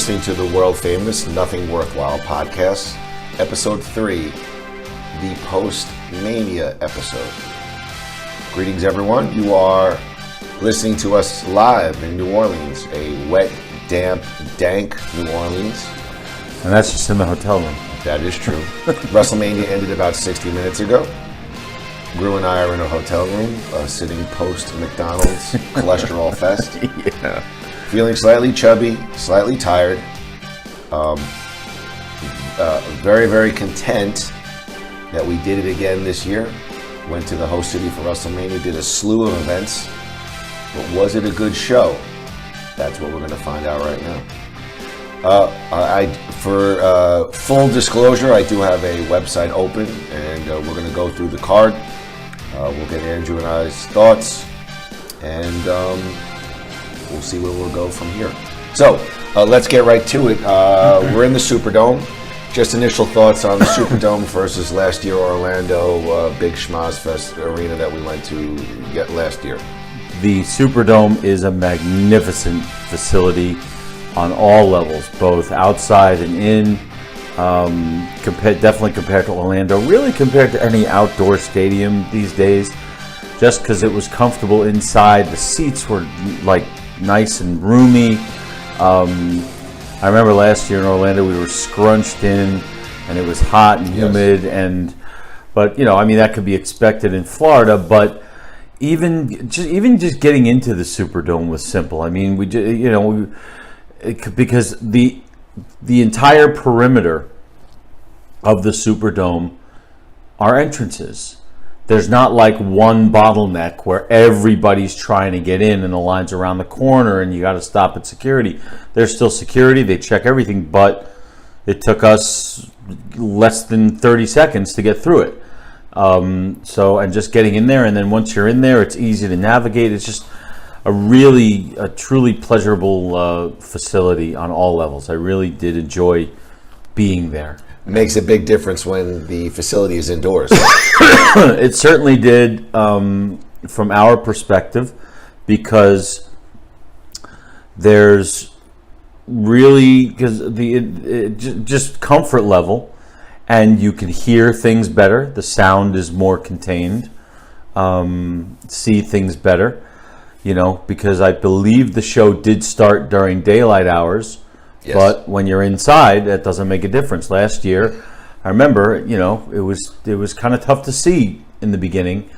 listening to the world famous Nothing Worthwhile podcast, episode 3, the post-mania episode. Greetings, everyone. You are listening to us live in New Orleans, a wet, damp, dank New Orleans. And that's just in the hotel room. That is true. Wrestlemania ended about 60 minutes ago. Gru and I are in a hotel room, sitting post-McDonald's cholesterol fest. Yeah. Feeling slightly chubby, slightly tired. Very, very content that we did it again this year. Went to the host city for WrestleMania, did a slew of events. But was it a good show? That's what we're going to find out right now. For full disclosure, I do have a website open, and we're going to go through the card. We'll get Andrew and I's thoughts, and we'll see where we'll go from here. So, let's get right to it. We're in the Superdome. Just initial thoughts on the Superdome versus last year Orlando Big Schmaz Fest arena that we went to last year. The Superdome is a magnificent facility on all levels, both outside and in. Definitely compared to Orlando, really compared to any outdoor stadium these days, just because it was comfortable inside. The seats were like nice and roomy. I remember last year in Orlando we were scrunched in and it was hot and humid. Yes. But that could be expected in Florida. But even just getting into the Superdome was simple. I mean, because the entire perimeter of the Superdome are entrances. There's not like one bottleneck where everybody's trying to get in and the line's around the corner and you got to stop at security. There's still security. They check everything, but it took us less than 30 seconds to get through it. And just getting in there, and then once you're in there, it's easy to navigate. It's just a truly pleasurable facility on all levels. I really did enjoy being there. Makes a big difference when the facility is indoors. It certainly did from our perspective, because there's really just comfort level, and you can hear things better. The sound is more contained. See things better. Because I believe the show did start during daylight hours. Yes. But when you're inside, that doesn't make a difference. Last year, I remember, it was kind of tough to see in the beginning,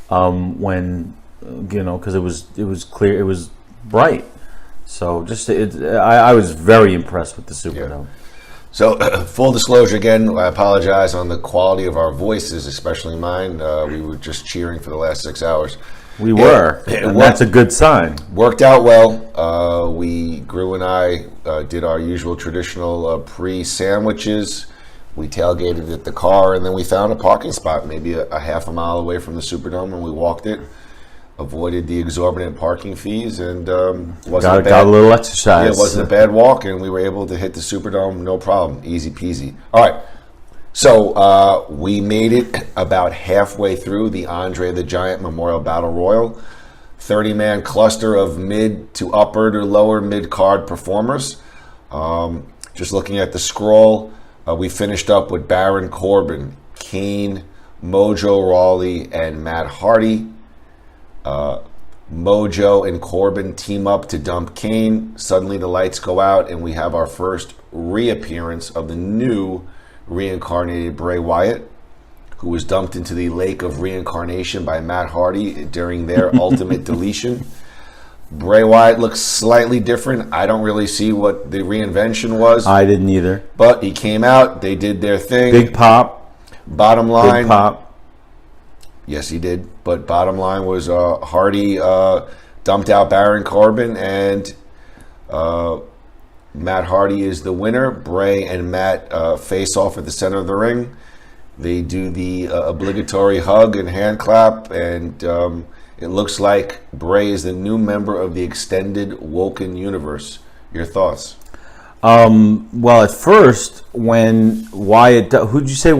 when, because it was clear, it was bright. So I was very impressed with the Superdome. Yeah. So, full disclosure again, I apologize on the quality of our voices, especially mine. We were just cheering for the last 6 hours. We were, and that's a good sign. Worked out well. Gru and I did our usual traditional pre-sandwiches. We tailgated at the car, and then we found a parking spot maybe a half a mile away from the Superdome, and we walked it. Avoided the exorbitant parking fees, and got a little exercise. Yeah, it wasn't a bad walk, and we were able to hit the Superdome, no problem, easy peasy. All right. So we made it about halfway through the Andre the Giant Memorial Battle Royal. 30-man cluster of mid to upper to lower mid-card performers. Just looking at the scroll, we finished up with Baron Corbin, Kane, Mojo Rawley, and Matt Hardy. Mojo and Corbin team up to dump Kane. Suddenly the lights go out, and we have our first reappearance of the new reincarnated Bray Wyatt, who was dumped into the lake of reincarnation by Matt Hardy during their ultimate deletion. Bray Wyatt looks slightly different. I don't really see what the reinvention was. I didn't either. But he came out. They did their thing. Big pop. Bottom line. Big pop. Yes, he did. But bottom line was Hardy dumped out Baron Corbin, and Matt Hardy is the winner. Bray and Matt face off at the center of the ring. They do the obligatory hug and hand clap, and it looks like Bray is the new member of the extended Woken universe. Your thoughts? Well, at first, when Wyatt, who'd you say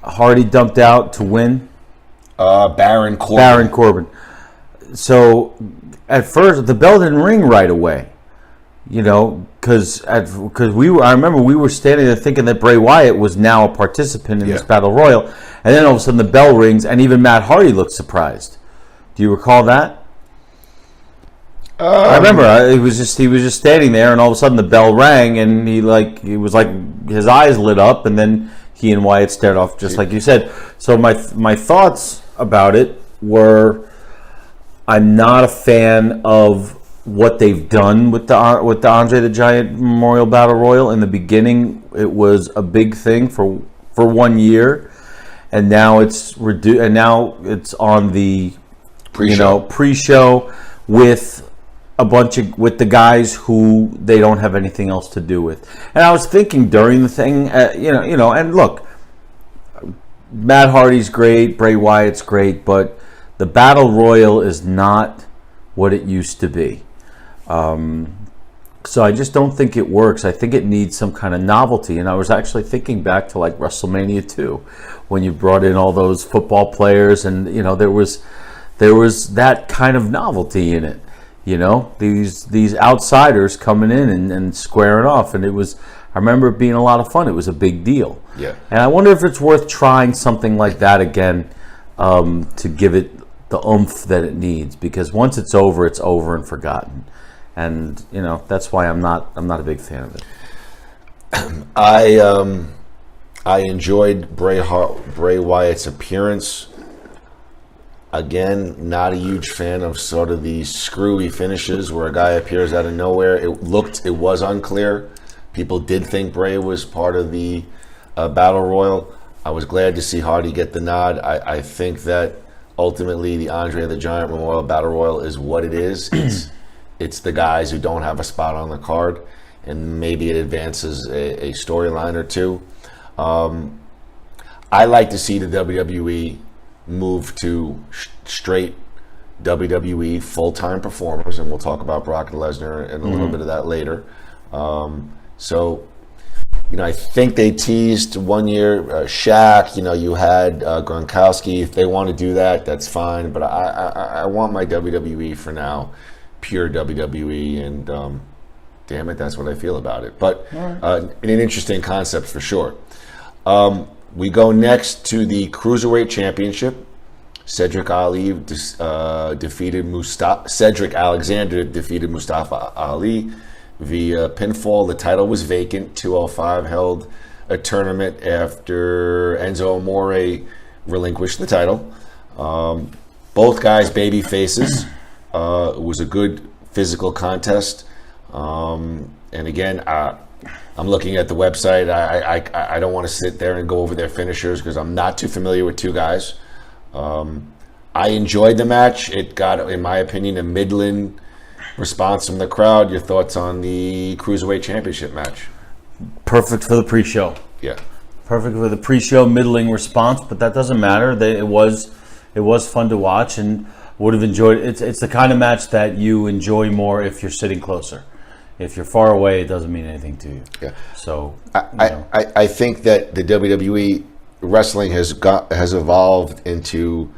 Hardy dumped out to win? Baron Corbin. Baron Corbin. So, at first, the bell didn't ring right away. because I remember we were standing there thinking that Bray Wyatt was now a participant in this battle royal, and then all of a sudden the bell rings, and even Matt Hardy looked surprised. Do you recall that? I remember he was just standing there, and all of a sudden the bell rang, and he was like his eyes lit up, and then he and Wyatt stared off, just like you said. So my thoughts about it were, I'm not a fan of what they've done with the Andre the Giant Memorial Battle Royal. In the beginning, it was a big thing for 1 year, and now it's reduced, and now it's on the pre-show with with the guys who they don't have anything else to do with. And I was thinking during the thing, and look, Matt Hardy's great, Bray Wyatt's great, but the Battle Royal is not what it used to be. So I just don't think it works. I think it needs some kind of novelty. And I was actually thinking back to like WrestleMania 2, when you brought in all those football players, and there was that kind of novelty in it. These outsiders coming in and squaring off, and I remember it being a lot of fun. It was a big deal. Yeah. And I wonder if it's worth trying something like that again, to give it the oomph that it needs, because once it's over and forgotten. And that's why I'm not a big fan of it. I enjoyed Bray Wyatt's appearance. Again, not a huge fan of sort of these screwy finishes where a guy appears out of nowhere. It was unclear. People did think Bray was part of the Battle Royal. I was glad to see Hardy get the nod. I think that ultimately the Andre the Giant Memorial Battle Royal is what it is. It's the guys who don't have a spot on the card, and maybe it advances a storyline or two. I like to see the WWE move to straight WWE full-time performers, and we'll talk about Brock Lesnar and a little bit of that later. I think they teased 1 year Shaq. You had Gronkowski. If they want to do that, that's fine. But I want my WWE for now, pure WWE, and damn it, that's what I feel about it. But an interesting concept for sure. We go next to the Cruiserweight Championship. Cedric Alexander defeated Mustafa Ali via pinfall. The title was vacant. 205 held a tournament after Enzo Amore relinquished the title. Both guys baby faces. It was a good physical contest. And again, I'm looking at the website. I don't want to sit there and go over their finishers because I'm not too familiar with two guys. I enjoyed the match. It got, in my opinion, a middling response from the crowd. Your thoughts on the Cruiserweight Championship match? Perfect for the pre-show. Yeah. Perfect for the pre-show, middling response, but that doesn't matter. It was fun to watch, and would have enjoyed it. It's the kind of match that you enjoy more if you're sitting closer. If you're far away, it doesn't mean anything to you. Yeah. So I think that the WWE wrestling has evolved into,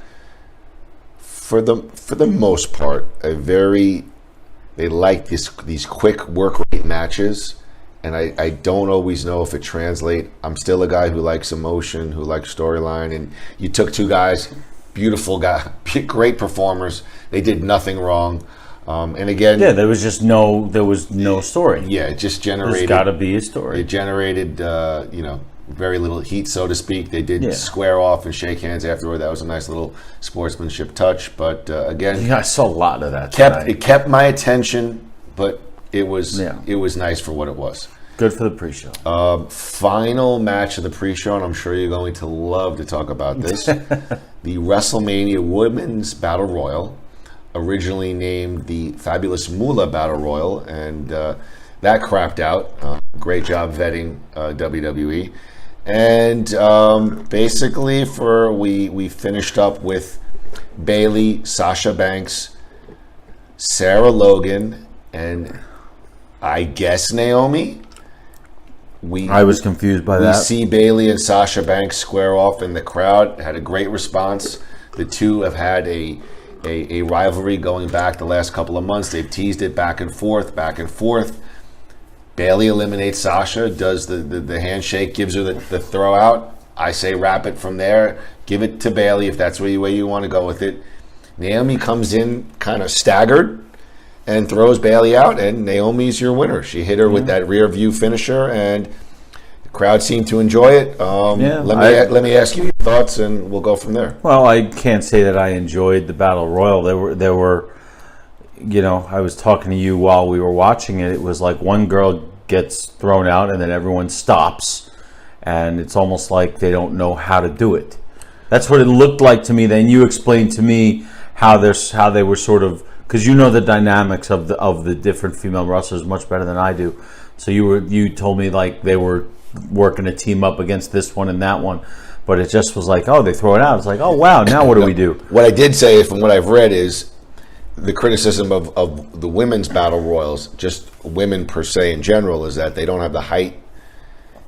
for the most part, they like these quick work rate matches, and I don't always know if it translates. I'm still a guy who likes emotion, who likes storyline, and you took two guys, beautiful guys, great performers. They did nothing wrong. And again, there was no story. Yeah, it just generated. There's got to be a story. It generated, very little heat, so to speak. They did square off and shake hands afterward. That was a nice little sportsmanship touch. But again, I saw a lot of that. It kept my attention, but it was nice for what it was. Good for the pre-show. Final match of the pre-show, and I'm sure you're going to love to talk about this. The WrestleMania Women's Battle Royal, originally named the Fabulous Moolah Battle Royal, and that crapped out. Great job vetting WWE. And basically, we finished up with Bayley, Sasha Banks, Sarah Logan, and I guess Naomi. I was confused by that. We see Bayley and Sasha Banks square off, and the crowd had a great response. The two have had a rivalry going back the last couple of months. They've teased it back and forth. Bailey eliminates Sasha, does the handshake, gives her the throw out. I say wrap it from there. Give it to Bailey if that's the way you want to go with it. Naomi comes in kind of staggered and throws Bailey out, and Naomi's your winner. She hit her with that rear view finisher, and the crowd seemed to enjoy it. Let me ask you your thoughts, and we'll go from there. Well, I can't say that I enjoyed the Battle Royal. There were, I was talking to you while we were watching it. It was like one girl gets thrown out, and then everyone stops, and it's almost like they don't know how to do it. That's what it looked like to me. Then you explained to me how they were sort of, because you know the dynamics of the different female wrestlers much better than I do. So you told me like they were working a team up against this one and that one, but it just was like, oh, they throw it out. It's like, oh wow, now what do we do? What I did say, from what I've read, is the criticism of the women's battle royals, just women per se in general, is that they don't have the height.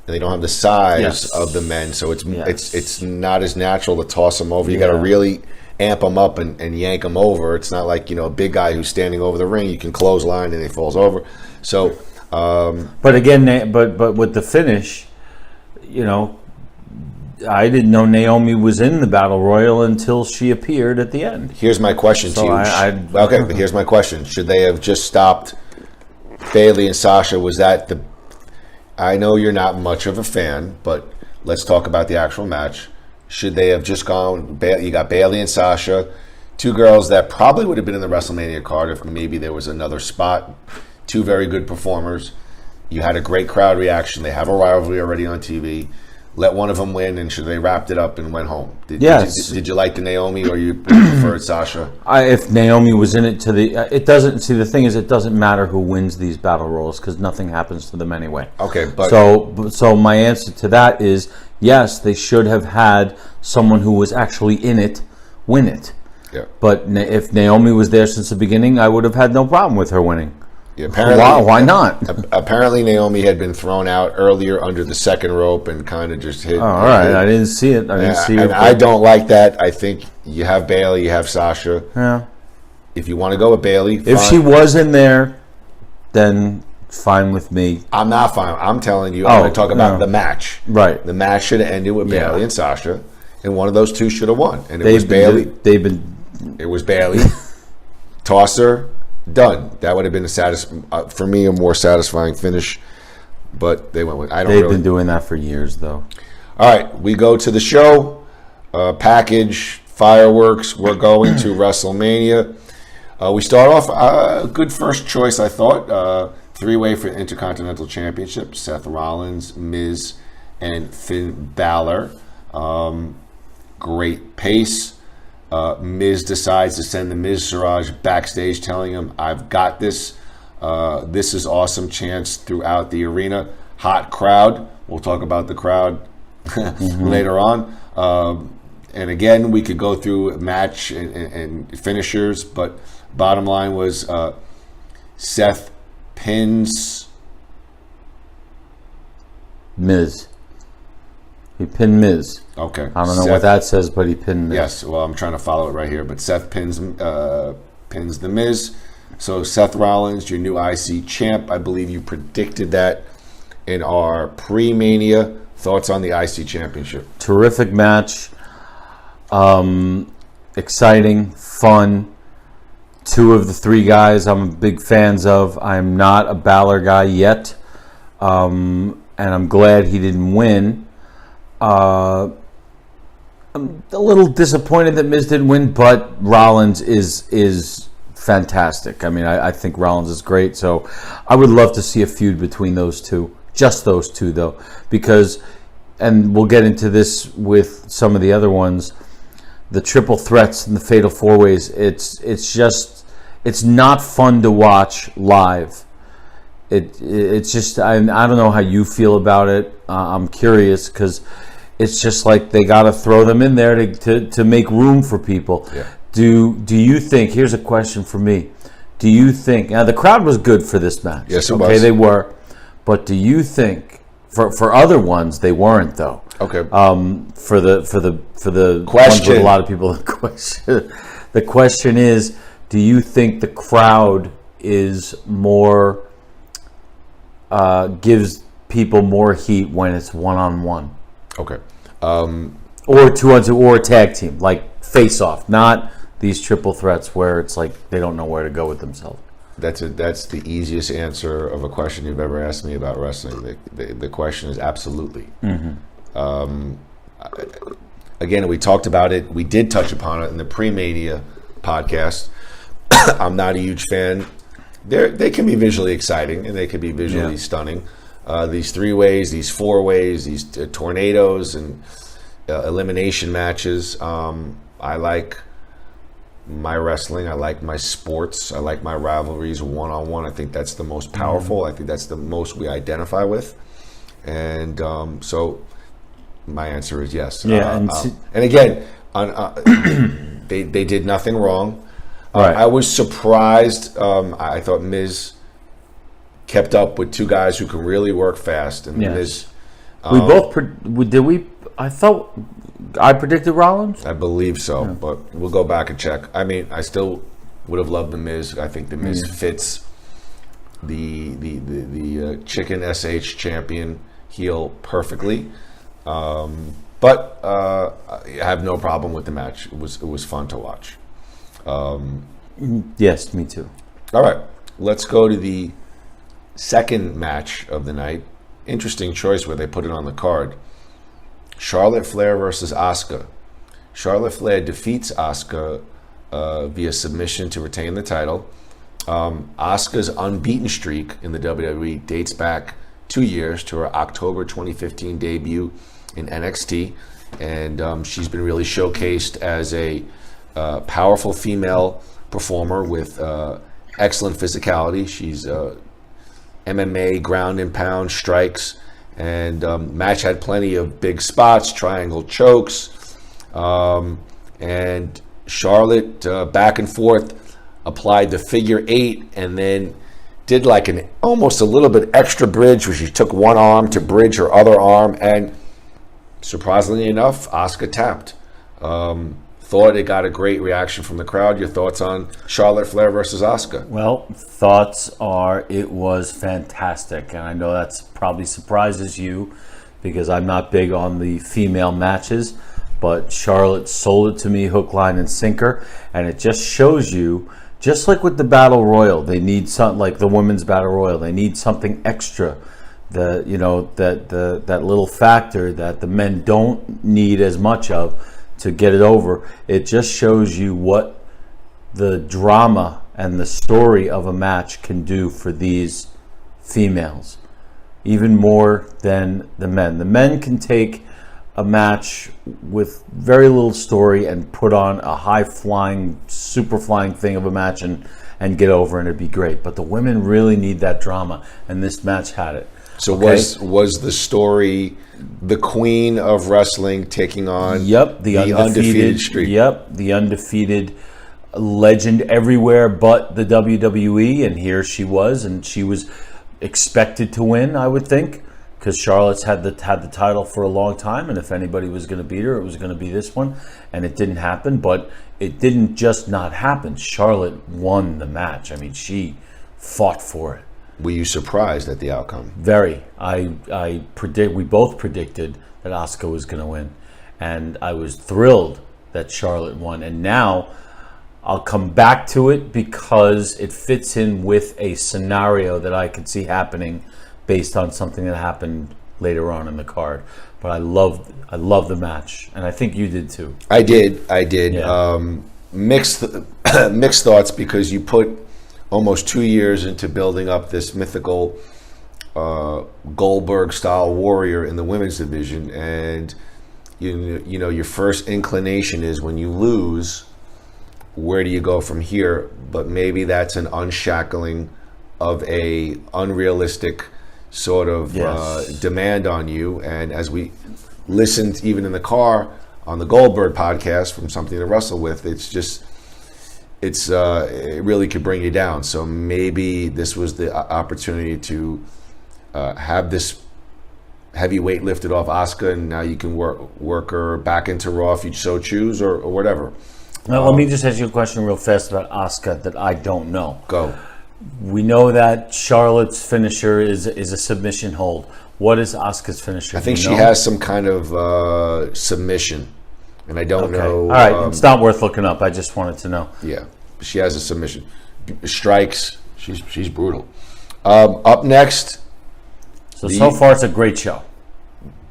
They don't have the size of the men, so it's not as natural to toss them over. You got to really amp them up and yank them over. It's not like a big guy who's standing over the ring. You can clothesline and he falls over. So, but again, but with the finish, I didn't know Naomi was in the Battle Royal until she appeared at the end. Here's my question to you. But here's my question: should they have just stopped Bailey and Sasha? Was that the? I know you're not much of a fan, but let's talk about the actual match. Should they have just gone? You got Bailey and Sasha, two girls that probably would have been in the WrestleMania card if maybe there was another spot. Two very good performers. You had a great crowd reaction. They have a rivalry already on TV. Let one of them win, and should they wrapped it up and went home? Did you like the Naomi, or you preferred Sasha? If Naomi was in it it doesn't. See, the thing is, it doesn't matter who wins these battle royals because nothing happens to them anyway. Okay, but so my answer to that is yes, they should have had someone who was actually in it win it. Yeah. But if Naomi was there since the beginning, I would have had no problem with her winning. Yeah, apparently, why not? Apparently, Naomi had been thrown out earlier under the second rope and kind of just hit. Oh, all right, I didn't see it. I don't like that. I think you have Bailey, you have Sasha. Yeah. If you want to go with Bailey, fine. If she was in there, then fine with me. I'm not fine. I'm telling you, I'm going to talk about the match. Right. The match should have ended with Bailey and Sasha, and one of those two should have won. And it was Bailey. It was Bailey. Tosser. Done. That would have been for me a more satisfying finish, but they went with. They've been doing that for years, though. All right, we go to the show. Package fireworks. We're going to WrestleMania. We start off a good first choice, I thought. Three-way for the Intercontinental Championship: Seth Rollins, Miz, and Finn Balor. Great pace. Miz decides to send the Miztourage backstage, telling him, "I've got this. This is awesome." Chants throughout the arena. Hot crowd. We'll talk about the crowd later on. And again, we could go through match and finishers, but bottom line was Seth pins Miz. He pinned Miz. Okay. I don't know what that says, but he pinned Miz. Yes, well, I'm trying to follow it right here. But Seth pins the Miz. So Seth Rollins, your new IC champ. I believe you predicted that in our pre-Mania. Thoughts on the IC championship? Terrific match. Exciting, fun. Two of the three guys I'm big fans of. I'm not a Balor guy yet. And I'm glad he didn't win. I'm a little disappointed that Miz didn't win, but Rollins is fantastic. I mean, I think Rollins is great, so I would love to see a feud between those two. Just those two, though, because, and we'll get into this with some of the other ones, the triple threats and the fatal four-ways, it's not fun to watch live. It's just, I don't know how you feel about it. I'm curious, because it's just like they got to throw them in there to make room for people. Yeah. Do you think, here's a question for me, do you think, now the crowd was good for this match. Yes, it was. Okay, they were. But do you think, for other ones, they weren't, though. Okay. For the question, ones with a lot of people, the question is, do you think the crowd is more gives people more heat when it's one-on-one. Okay. Or 2-on-2 or a tag team, like face-off, not these triple threats where it's like they don't know where to go with themselves. That's the easiest answer of a question you've ever asked me about wrestling. The question is absolutely. Again, we talked about it. We did touch upon it in the pre-Mania podcast. I'm not a huge fan. They can be visually exciting and they can be visually stunning. These 3-ways, these 4-ways, these tornadoes and elimination matches. I like my wrestling. I like my sports. I like my rivalries one-on-one. I think that's the most powerful. I think that's the most we identify with. And so my answer is yes. Yeah, and again, they did nothing wrong. Right. I was surprised. I thought Miz kept up with 2 guys who can really work fast. And Miz, we both did we? I thought I predicted Rollins. I believe so, but we'll go back and check. I mean, I still would have loved the Miz. I think the Miz fits the chicken SH champion heel perfectly. But I have no problem with the match. It was fun to watch. Yes, me too. All right, let's go to the second match of the night. Interesting choice where they put it on the card. Charlotte Flair versus Asuka. Charlotte Flair defeats Asuka via submission to retain the title. Asuka's unbeaten streak in the WWE dates back 2 years to her October 2015 debut in NXT, and she's been really showcased as a powerful female performer with excellent physicality. She's MMA, ground and pound strikes, and match had plenty of big spots, triangle chokes, and Charlotte back and forth applied the figure 8 and then did like an almost a little bit extra bridge where she took one arm to bridge her other arm, and surprisingly enough, Asuka tapped. Thought it got a great reaction from the crowd. Your thoughts on Charlotte Flair versus Asuka? Well, thoughts are it was fantastic, and I know that's probably surprises you because I'm not big on the female matches, but Charlotte sold it to me hook, line, and sinker, and it just shows you, just like with the Battle Royal, they need something like the Women's Battle Royal, they need something extra. That little factor that the men don't need as much of to get it over. It just shows you what the drama and the story of a match can do for these females, even more than the men. The men can take a match with very little story and put on a high-flying, super-flying thing of a match and get over, and it'd be great. But the women really need that drama, and this match had it. So was the story the queen of wrestling taking on the undefeated streak? Yep, the undefeated legend everywhere but the WWE, and here she was, and she was expected to win, I would think, because Charlotte's had the title for a long time, and if anybody was going to beat her, it was going to be this one, and it didn't happen. But it didn't just not happen. Charlotte won the match. I mean, she fought for it. Were you surprised at the outcome? Very. We both predicted that Asuka was going to win, and I was thrilled that Charlotte won. And now I'll come back to it because it fits in with a scenario that I could see happening based on something that happened later on in the card. But I love the match, and I think you did too. I did. Yeah. Mixed thoughts, because you put almost 2 years into building up this mythical Goldberg-style warrior in the women's division, and you know your first inclination is when you lose, where do you go from here? But maybe that's an unshackling of a unrealistic sort of demand on you. And as we listened, even in the car on the Goldberg podcast, from Something to Wrestle With, it really could bring you down. So maybe this was the opportunity to have this heavy weight lifted off Asuka, and now you can work her back into Raw if you so choose, or whatever. Now, let me just ask you a question real fast about Asuka that I don't know. Go. We know that Charlotte's finisher is a submission hold. What is Asuka's finisher? I think she has some kind of submission, and I don't know. All right, it's not worth looking up. I just wanted to know. Yeah, she has a submission. Strikes. She's brutal. Up next. So far it's a great show.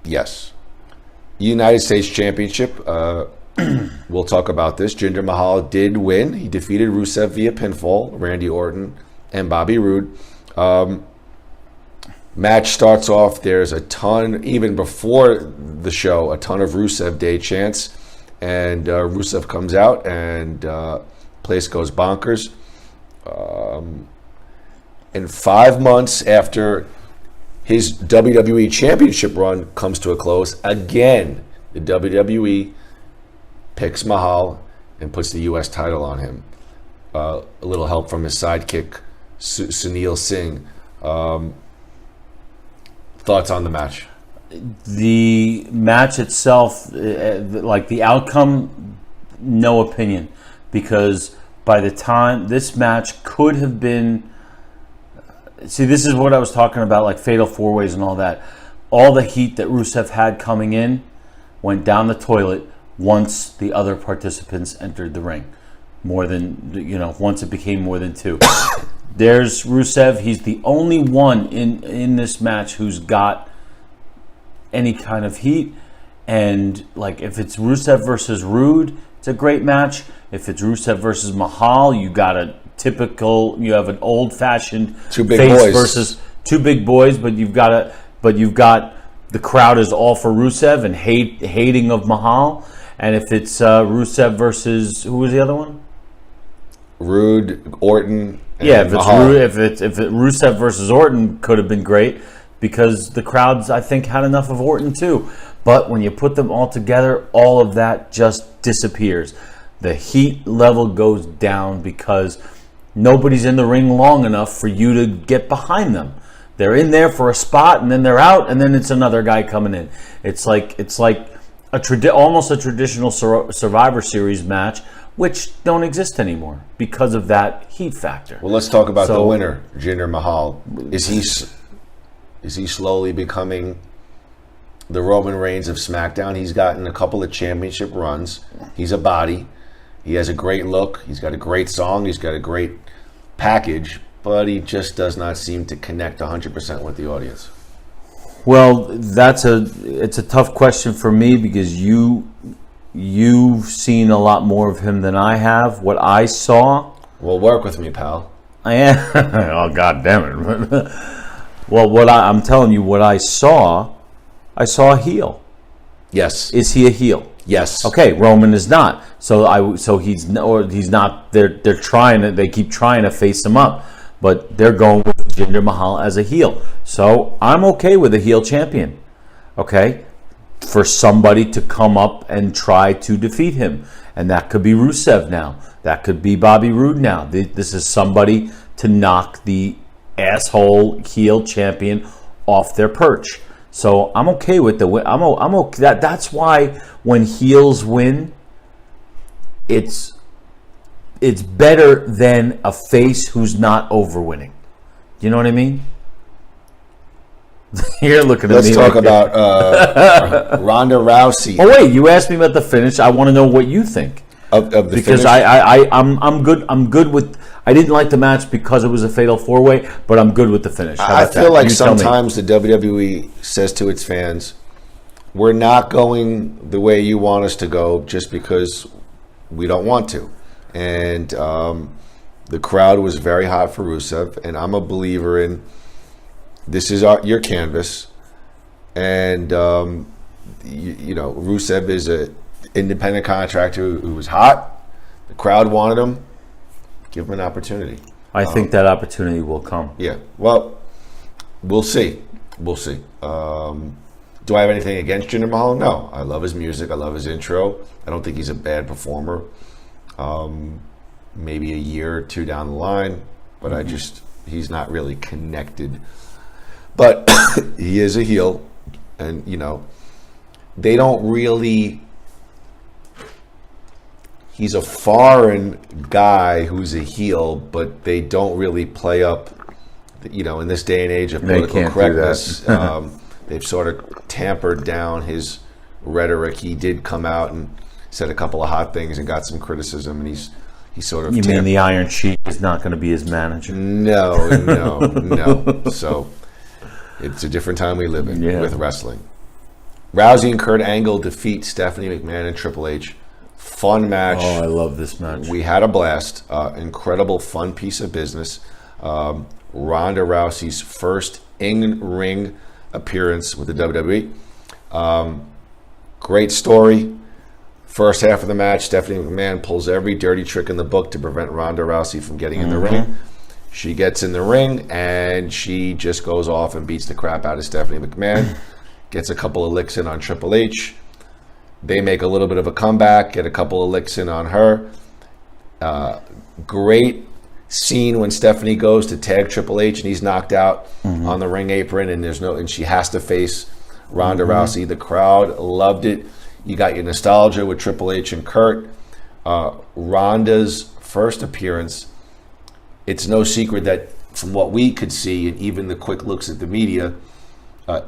Yes. United States Championship. We'll talk about this. Jinder Mahal did win. He defeated Rusev via pinfall, Randy Orton, and Bobby Roode. Match starts off. There's a ton, even before the show, a ton of Rusev Day chants. And Rusev comes out and place goes bonkers. And 5 months after his WWE Championship run comes to a close, again, the WWE picks Mahal and puts the U.S. title on him. A little help from his sidekick, Sunil Singh. Thoughts on the match? The match itself, like the outcome, no opinion. Because by the time this match could have been... See, this is what I was talking about, like Fatal 4-Ways and all that. All the heat that Rusev had coming in went down the toilet once the other participants entered the ring. Once it became more than two. There's Rusev. He's the only one in this match who's got any kind of heat. And like, if it's Rusev versus Rude, it's a great match. If it's Rusev versus Mahal, you have an old-fashioned two big face boys versus two big boys, but you've got the crowd is all for Rusev and hating of Mahal. And if it's Rusev versus, who was the other one? Rude, Orton, and if Mahal. it's Rusev versus Orton, could have been great because the crowds, I think, had enough of Orton too. But when you put them all together, all of that just disappears. The heat level goes down because nobody's in the ring long enough for you to get behind them. They're in there for a spot, and then they're out, and then it's another guy coming in. It's like almost a traditional Survivor Series match, which don't exist anymore because of that heat factor. Well, let's talk about the winner, Jinder Mahal. Is he slowly becoming the Roman Reigns of SmackDown? He's gotten a couple of championship runs. He's a body. He has a great look. He's got a great song. He's got a great package, but he just does not seem to connect 100% with the audience. Well, it's a tough question for me because you've seen a lot more of him than I have. What I saw... Well, work with me, pal. I am. Oh, God damn it. Well, I'm telling you, what I saw a heel. Yes. Is he a heel? Yes. Okay, Roman is not. So he's not. They keep trying to face him up, but they're going with Jinder Mahal as a heel. So I'm okay with a heel champion. Okay, for somebody to come up and try to defeat him, and that could be Rusev now. That could be Bobby Roode now. This is somebody to knock the asshole heel champion off their perch. So I'm okay with the win. I'm okay. That's why when heels win, it's better than a face who's not over winning. You know what I mean? You're looking at Let's me. Let's talk about Ronda Rousey. Oh wait, you asked me about the finish. I want to know what you think of the because finish? I'm good. I'm good with. I didn't like the match because it was a fatal 4-way, but I'm good with the finish. I feel like sometimes the WWE says to its fans, we're not going the way you want us to go just because we don't want to. And the crowd was very hot for Rusev, and I'm a believer in this is your canvas. And, Rusev is an independent contractor who was hot. The crowd wanted him. Give him an opportunity. I think that opportunity will come. Yeah. Well, we'll see. We'll see. Do I have anything against Jinder Mahal? No. I love his music. I love his intro. I don't think he's a bad performer. Maybe a year or two down the line, but he's not really connected. But he is a heel, and they don't really he's a foreign guy who's a heel, but they don't really play up. In this day and age of political correctness, they've sort of tampered down his rhetoric. He did come out and said a couple of hot things and got some criticism, and he's sort of. You mean the Iron Sheik is not going to be his manager? No. So it's a different time we live in with wrestling. Rousey and Kurt Angle defeat Stephanie McMahon and Triple H. Fun match. Oh, I love this match. We had a blast. Incredible, fun piece of business. Ronda Rousey's first in-ring appearance with the WWE. Great story. First half of the match, Stephanie McMahon pulls every dirty trick in the book to prevent Ronda Rousey from getting in the ring. She gets in the ring, and she just goes off and beats the crap out of Stephanie McMahon. Gets a couple of licks in on Triple H. They make a little bit of a comeback, get a couple of licks in on her. Great scene when Stephanie goes to tag Triple H and he's knocked out on the ring apron, and she has to face Ronda Rousey. The crowd loved it. You got your nostalgia with Triple H and Kurt. Ronda's first appearance, it's no secret that from what we could see and even the quick looks at the media,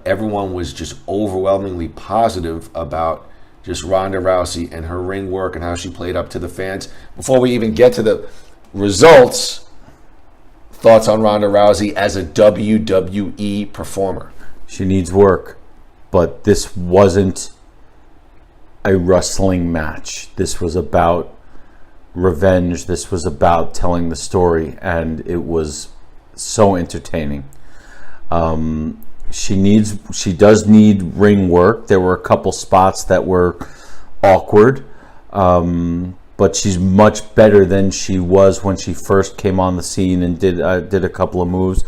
everyone was just overwhelmingly positive about just Ronda Rousey and her ring work and how she played up to the fans. Before we even get to the results, thoughts on Ronda Rousey as a WWE performer? She needs work, but this wasn't a wrestling match. This was about revenge. This was about telling the story, and it was so entertaining. She does need ring work. There were a couple spots that were awkward, but she's much better than she was when she first came on the scene and did a couple of moves.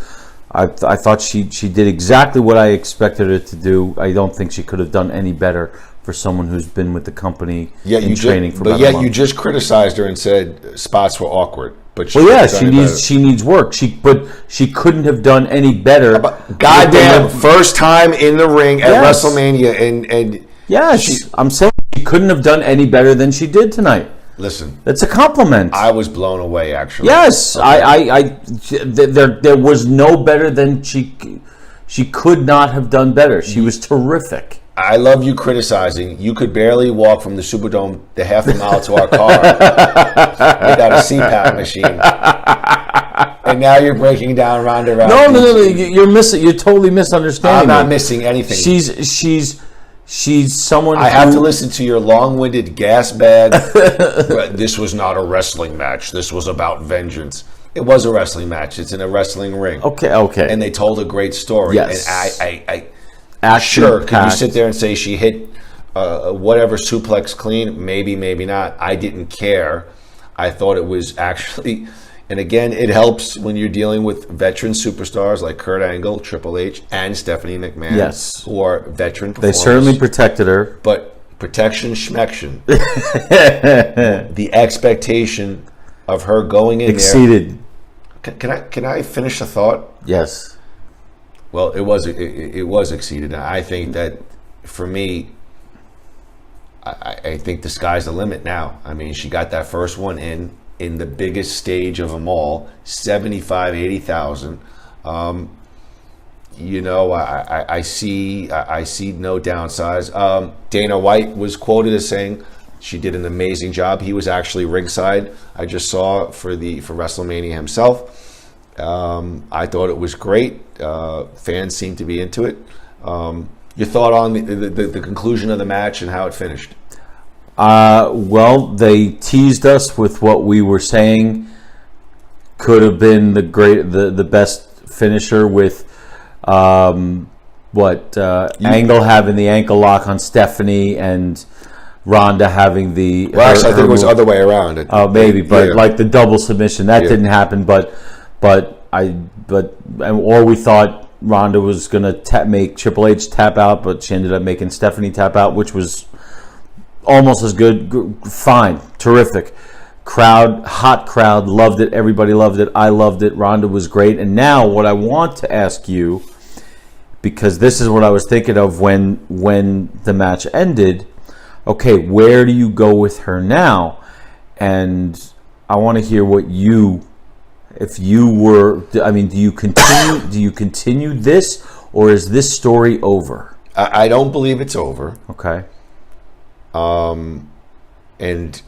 I thought she did exactly what I expected her to do. I don't think she could have done any better for someone who's been with the company in training for about a month. But you just criticized her and said spots were awkward. But she needs work. But she couldn't have done any better. Goddamn, first time in the ring at WrestleMania, and I'm saying she couldn't have done any better than she did tonight. Listen, it's a compliment. I was blown away, actually. Yes, okay. There was no better than she could not have done better. She was terrific. I love you criticizing. You could barely walk from the Superdome the half a mile to our car without a CPAP machine. And now you're breaking down Ronda Rousey. No. You're totally misunderstanding. I'm not missing anything. She's someone. I have to listen to your long-winded gas bag. This was not a wrestling match. This was about vengeance. It was a wrestling match. It's in a wrestling ring. Okay. And they told a great story. Yes. And Sure, can you sit there and say she hit whatever suplex clean? Maybe, maybe not. I didn't care. I thought it was actually, and again, it helps when you're dealing with veteran superstars like Kurt Angle, Triple H, and Stephanie McMahon, yes, who are veteran performers. They certainly protected her. But protection schmection. The expectation of her going in exceeded. There. Can I finish the thought? Yes. Well, it was exceeded. I think that, for me, I think the sky's the limit now. I mean, she got that first one in the biggest stage of them all, 75,000, 80,000. I see no downsides. Dana White was quoted as saying she did an amazing job. He was actually ringside. I just saw for WrestleMania himself. I thought it was great. Fans seemed to be into it. Your thought on the conclusion of the match and how it finished? Well, they teased us with what we were saying could have been the best finisher with Angle having the ankle lock on Stephanie and Ronda having the. Well, actually, I think it was the other way around. Maybe, but like the double submission that didn't happen. Or we thought Ronda was gonna make Triple H tap out, but she ended up making Stephanie tap out, which was almost as good. Fine, terrific. Hot crowd, loved it. Everybody loved it. I loved it. Ronda was great. And now, what I want to ask you, because this is what I was thinking of when the match ended. Okay, where do you go with her now? and I want to hear what you, if you were, I mean, do you continue this, or is this story over? I don't believe it's over. Okay. And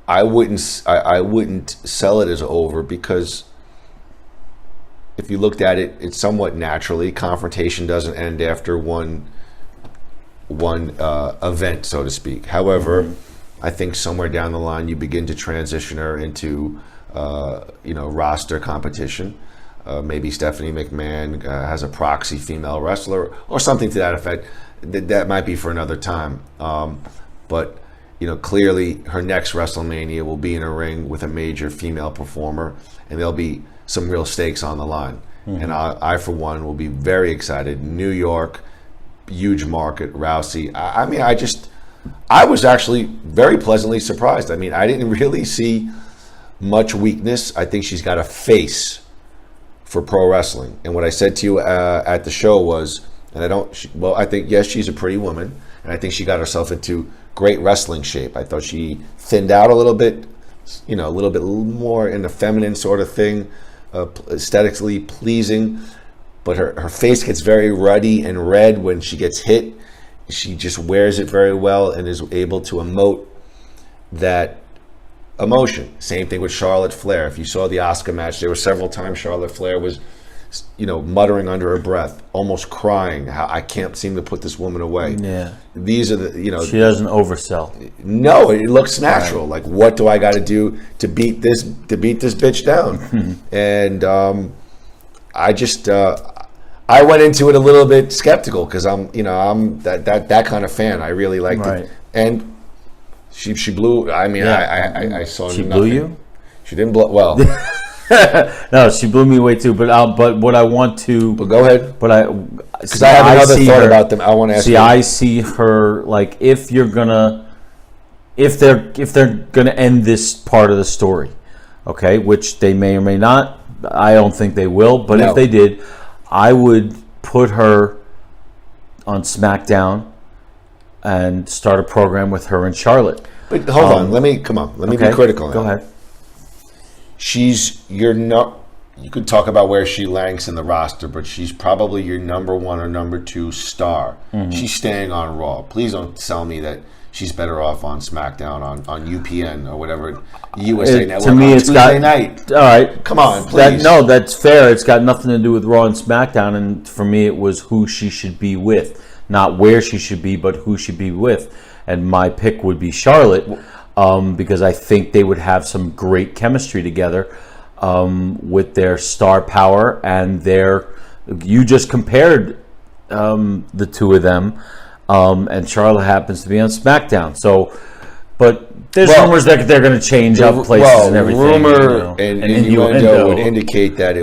I wouldn't sell it as over, because if you looked at it, it's somewhat naturally. Confrontation doesn't end after one event, so to speak. However, I think somewhere down the line you begin to transition her into roster competition. Maybe Stephanie McMahon has a proxy female wrestler or something to that effect. That might be for another time. But clearly her next WrestleMania will be in a ring with a major female performer, and there'll be some real stakes on the line. And I, for one, will be very excited. New York, huge market, Rousey. I was actually very pleasantly surprised. I mean, I didn't really see much weakness. I think she's got a face for pro wrestling. And what I said to you at the show was, I think, yes, she's a pretty woman, and I think she got herself into great wrestling shape. I thought she thinned out a little bit, a little bit more in the feminine sort of thing, aesthetically pleasing. But her face gets very ruddy and red when she gets hit. She just wears it very well and is able to emote that emotion. Same thing with Charlotte Flair. If you saw the Asuka match, there were several times Charlotte Flair was, muttering under her breath, almost crying, how I can't seem to put this woman away. Yeah. These are the, she doesn't oversell. No, it looks natural. Right. Like, what do I got to do to beat this bitch down? And I just I went into it a little bit skeptical, because I'm that kind of fan. I really liked it. And she blew. I mean, I saw she nothing. Blew you? She didn't blow. Well, no, she blew me away too. But what I want to. But go ahead. But because I have another thought about them. I want to ask. See, I see her, like, if they're gonna end this part of the story, okay, which they may or may not. I don't think they will. But if they did, I would put her on SmackDown and start a program with her and Charlotte. But hold on, let me be critical now. Go ahead. You could talk about where she ranks in the roster, but she's probably your number one or number two star. She's staying on Raw. Please don't tell me that she's better off on SmackDown, on UPN or whatever, USA Network. To me, on it's Tuesday night. All right, come on, please. That's fair. It's got nothing to do with Raw and SmackDown, and for me, it was who she should be with, not where she should be, but who she'd be with. And my pick would be Charlotte, because I think they would have some great chemistry together with their star power and you just compared the two of them, and Charlotte happens to be on SmackDown. So, but there's rumors that they're going to change up places and everything. Rumor and innuendo would indicate that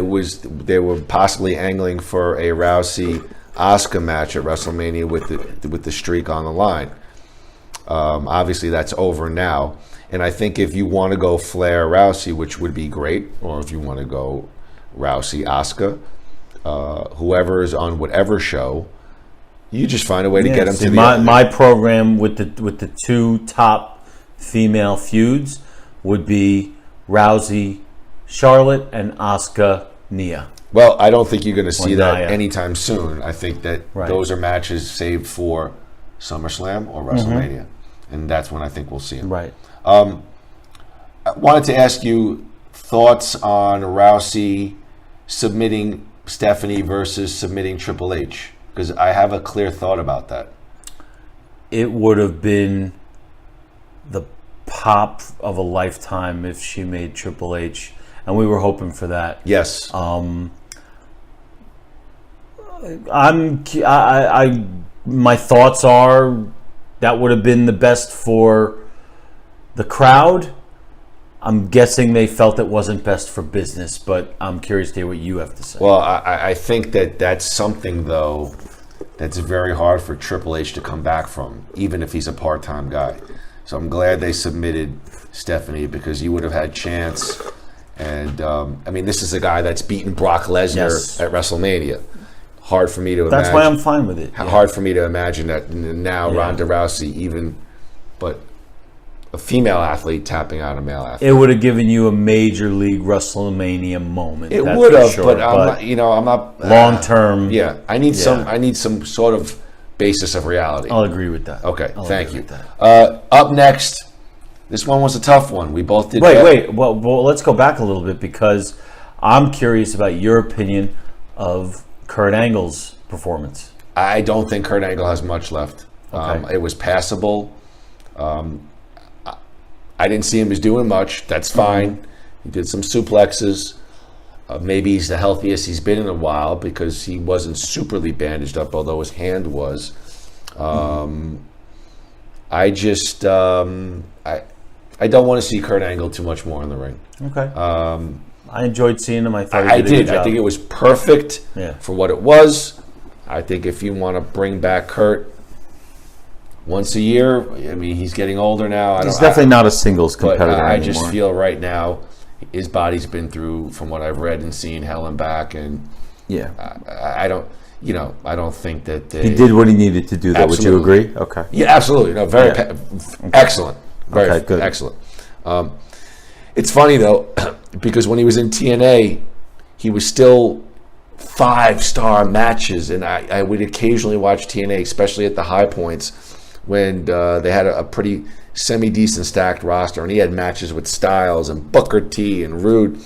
they were possibly angling for a Rousey Asuka match at WrestleMania with the streak on the line. Obviously, that's over now. And I think if you want to go Flair Rousey, which would be great, or if you want to go Rousey Asuka, whoever is on whatever show, you just find a way to get them to my program with the two top female feuds would be Rousey Charlotte and Asuka Nia. Well, I don't think you're going to see that anytime soon. I think that those are matches saved for SummerSlam or WrestleMania, and that's when I think we'll see them. Right. I wanted to ask you thoughts on Rousey submitting Stephanie versus submitting Triple H, because I have a clear thought about that. It would have been the pop of a lifetime if she made Triple H, and we were hoping for that. Yes. My thoughts are that would have been the best for the crowd. I'm guessing they felt it wasn't best for business, but I'm curious to hear what you have to say. Well, I think that's something, though, that's very hard for Triple H to come back from, even if he's a part-time guy. So I'm glad they submitted Stephanie, because you would have had chance. And, this is a guy that's beaten Brock Lesnar at WrestleMania. Hard for me to imagine. That's why I'm fine with it. Hard for me to imagine that now Ronda Rousey even, but a female athlete tapping out a male athlete. It would have given you a major league Wrestlemania moment. It that's would for have, sure, but I'm not long term. Yeah, I need some sort of basis of reality. I'll agree with that. Okay, thank you. With that. Up next, this one was a tough one. We both did. Wait. Well, let's go back a little bit because I'm curious about your opinion of Kurt Angle's performance. I don't think Kurt Angle has much left. Okay. It was passable. I didn't see him as doing much. That's fine. He did some suplexes. Maybe he's the healthiest he's been in a while because he wasn't superly bandaged up, although his hand was. I just I don't want to see Kurt Angle too much more in the ring. Okay. I enjoyed seeing him. I thought he I did a good did. job. I think it was perfect for what it was. I think if you want to bring back Kurt once a year, I mean, he's getting older now. He's definitely not a singles competitor I anymore. just feel right now his body's been through, from what I've read and seen, hell and back, and I don't think that he did what he needed to do. That would you agree? Okay. Yeah, absolutely. No, excellent. Very good. Excellent. It's funny though, because when he was in TNA, he was still 5-star matches, and I would occasionally watch TNA, especially at the high points when they had a pretty semi-decent stacked roster, and he had matches with Styles and Booker T and Rude,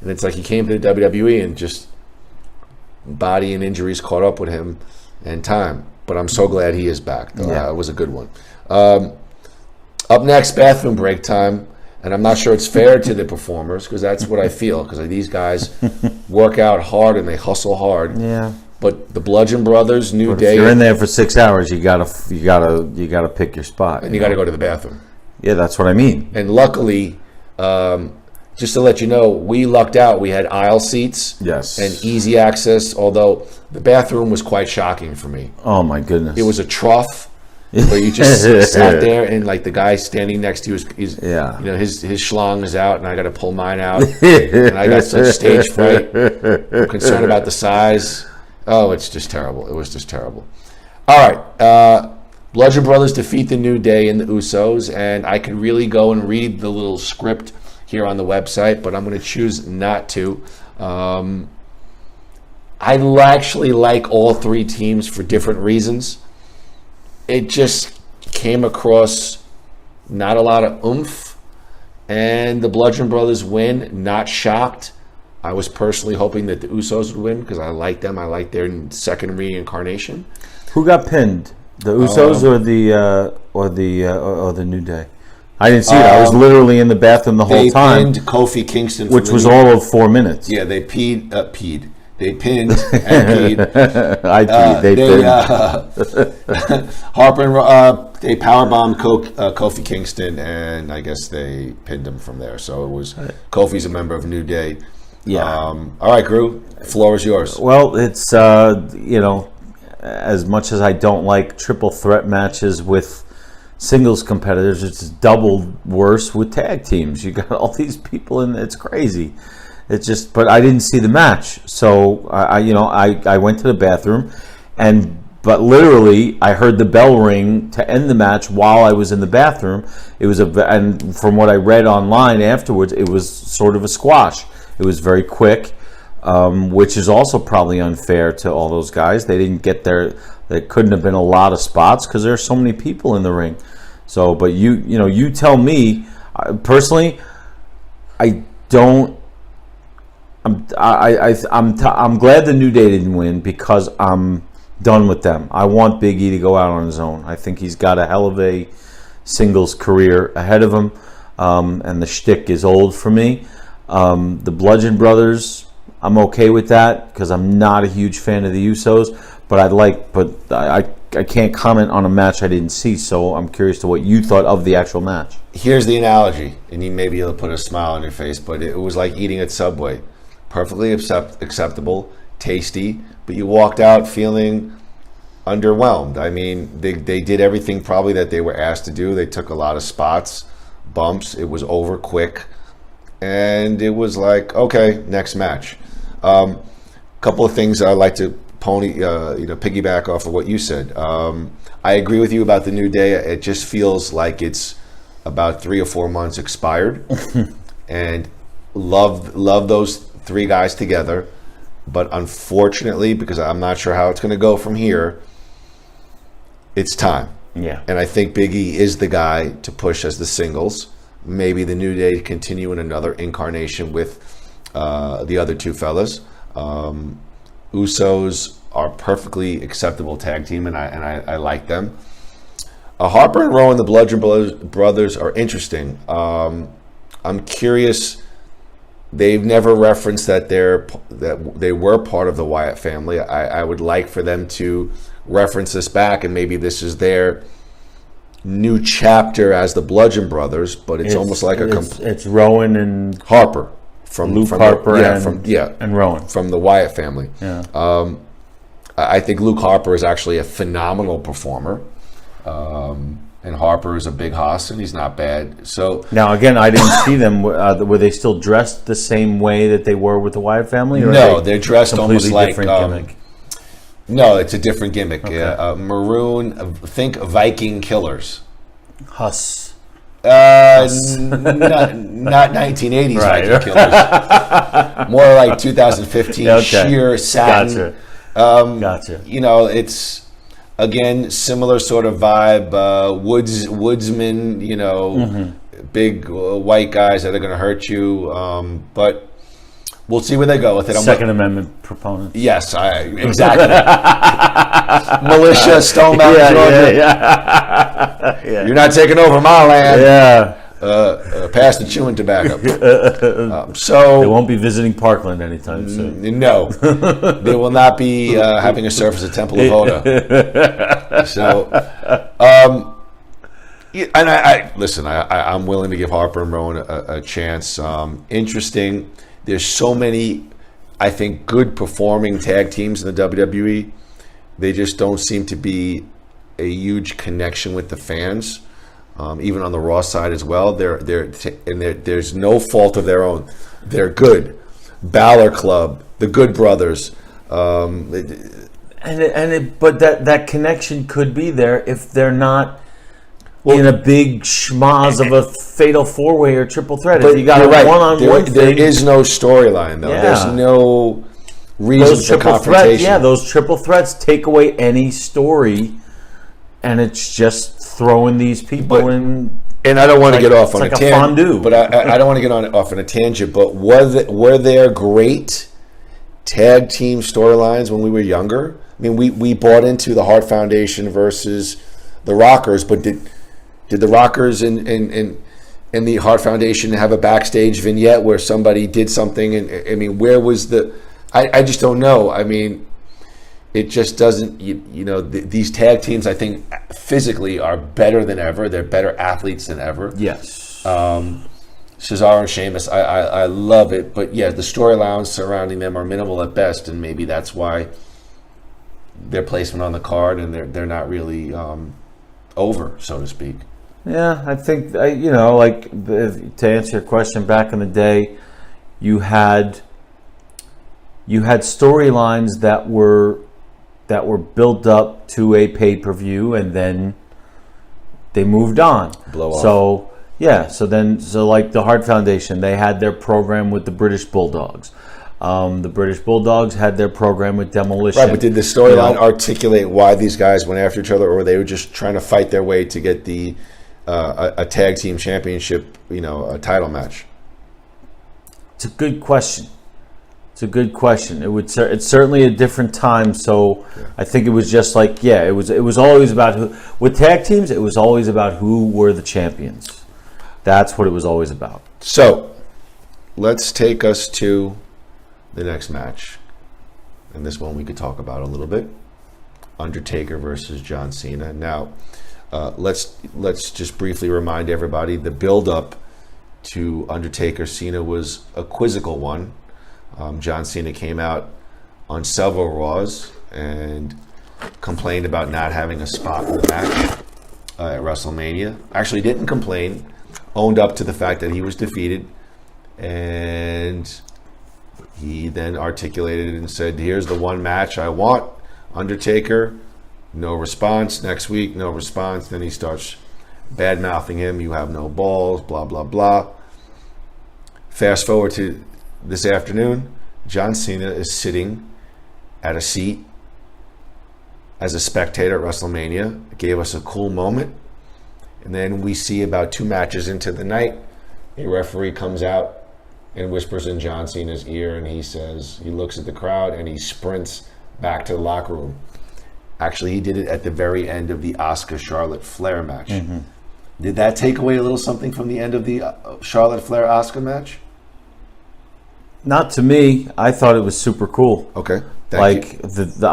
and it's like he came to the WWE and just body and injuries caught up with him and time. But I'm so glad he is back, though. It was a good one. Up next, bathroom break time. And I'm not sure it's fair to the performers because that's what I feel, because these guys work out hard and they hustle hard. Yeah. But the Bludgeon Brothers, New Day. If you're in there for 6 hours, you gotta pick your spot. And you got to go to the bathroom. Yeah, that's what I mean. And luckily, just to let you know, we lucked out. We had aisle seats. Yes. And easy access, although the bathroom was quite shocking for me. Oh, my goodness. It was a trough. Where you just sat there, and like the guy standing next to you, his schlong is out, and I got to pull mine out, and I got such stage fright. I'm concerned about the size. Oh, it's just terrible. It was just terrible. All right, Bludgeon Brothers defeat the New Day and the Usos, and I could really go and read the little script here on the website, but I'm going to choose not to. I actually like all three teams for different reasons. It just came across not a lot of oomph, and the Bludgeon Brothers win. Not shocked. I was personally hoping that the Usos would win because I like them. I like their second reincarnation. Who got pinned? The Usos or the New Day? I didn't see it. I was literally in the bathroom the whole time. They pinned Kofi Kingston, which was all of 4 minutes. Yeah, they peed. They pinned and peed. I peed. They pinned. Harper and they powerbombed Kofi Kingston, and I guess they pinned him from there. So it was Kofi's a member of New Day. Yeah. All right, Gru, floor is yours. Well, it's as much as I don't like triple threat matches with singles competitors, it's double worse with tag teams. You got all these people in. It's crazy. It's just, but I didn't see the match, so I went to the bathroom, but literally I heard the bell ring to end the match while I was in the bathroom. It was and from what I read online afterwards, it was sort of a squash. It was very quick, which is also probably unfair to all those guys. They didn't get there. There couldn't have been a lot of spots because there are so many people in the ring. So, but you tell me personally, I don't. I'm glad the New Day didn't win because I'm done with them. I want Big E to go out on his own. I think he's got a hell of a singles career ahead of him, and the shtick is old for me. The Bludgeon Brothers, I'm okay with that because I'm not a huge fan of the Usos, but I can't comment on a match I didn't see, so I'm curious to what you thought of the actual match. Here's the analogy, and maybe it'll put a smile on your face, but it was like eating at Subway. Perfectly acceptable, tasty, but you walked out feeling underwhelmed. I mean, they did everything probably that they were asked to do. They took a lot of spots, bumps. It was over quick, and it was like, okay, next match. Couple of things I'd like to piggyback off of what you said. I agree with you about the New Day. It just feels like it's about 3 or 4 months expired, and love those 3 guys together. But unfortunately, because I'm not sure how it's going to go from here, it's time. Yeah. And I think Big E is the guy to push as the singles. Maybe the New Day continue in another incarnation with the other 2 fellas. Usos are perfectly acceptable tag team, and I like them. Harper and Rowan, the Bludgeon Brothers, are interesting. I'm curious. They've never referenced that they were part of the Wyatt family. I would like for them to reference this back, and maybe this is their new chapter as the Bludgeon Brothers. But it's almost like it's Rowan and Harper from Luke from Harper and Rowan from the Wyatt family. Yeah. I think Luke Harper is actually a phenomenal performer. And Harper is a big hoss, and he's not bad. So now, again, I didn't see them. Were they still dressed the same way that they were with the Wyatt family? Or no, they're dressed almost like gimmick? No, it's a different gimmick. Okay. Maroon. Think Viking killers. Huss. Not 1980s Right. Viking killers. More like 2015 Okay. sheer satin. Gotcha. It's. Again, similar sort of vibe, woodsman, big white guys that are going to hurt you. But we'll see where they go with it. Second Amendment proponent. Yes, exactly. Militia, Stone Mountain, Georgia. Yeah. You're not taking over my land. Yeah. Pass the chewing tobacco. They won't be visiting Parkland anytime soon. No, they will not be having a surface at Temple of Oda. So, and I listen. I'm willing to give Harper and Rowan a chance. Interesting. There's so many, I think, good performing tag teams in the WWE. They just don't seem to be a huge connection with the fans. Even on the Raw side as well, there's no fault of their own. They're good. Balor Club, the Good Brothers, but that connection could be there if they're not in a big schmoz of a fatal 4-way or triple threat. But if you got a one-on-one thing, there is no storyline though. Yeah. There's no reason for confrontation. Those triple threats take away any story. And it's just throwing these people in. And I don't want to get off on like a a fondue. But I don't want to get off on a tangent. But were there great tag team storylines when we were younger? I mean, we bought into the Hart Foundation versus the Rockers, but did the Rockers and the Hart Foundation have a backstage vignette where somebody did something? And I mean, where was the? I just don't know. I mean. It just doesn't, these tag teams, I think, physically are better than ever. They're better athletes than ever. Yes. Cesaro and Sheamus, I love it. But, yeah, the storylines surrounding them are minimal at best, and maybe that's why their placement on the card and they're not really over, so to speak. Yeah, I think, to answer your question, back in the day, you had storylines that were built up to a pay-per-view, and then they moved on. Blow off. So like the Hart Foundation, they had their program with the British Bulldogs. The British Bulldogs had their program with Demolition. Right, but did the storyline articulate why these guys went after each other, or were they just trying to fight their way to get the a tag team championship, a title match? It's a good question. It's certainly a different time. So yeah. I think it was just like, it was always about with tag teams. It was always about who were the champions. That's what it was always about. So let's take us to the next match, and this one we could talk about a little bit. Undertaker versus John Cena. Now, let's just briefly remind everybody the build-up to Undertaker Cena was a quizzical one. John Cena came out on several Raws and complained about not having a spot in the match at WrestleMania. Actually didn't complain, owned up to the fact that he was defeated, and he then articulated and said, here's the one match I want. Undertaker, no response. Next week, no response. Then he starts bad-mouthing him, you have no balls, blah, blah, blah. Fast forward to this afternoon, John Cena is sitting at a seat as a spectator at WrestleMania. It gave us a cool moment. And then we see about 2 matches into the night, a referee comes out and whispers in John Cena's ear, and he looks at the crowd and he sprints back to the locker room. Actually, he did it at the very end of the Asuka-Charlotte Flair match. Mm-hmm. Did that take away a little something from the end of the Charlotte Flair-Asuka match? Not to me. I thought it was super cool. Okay, thank you. The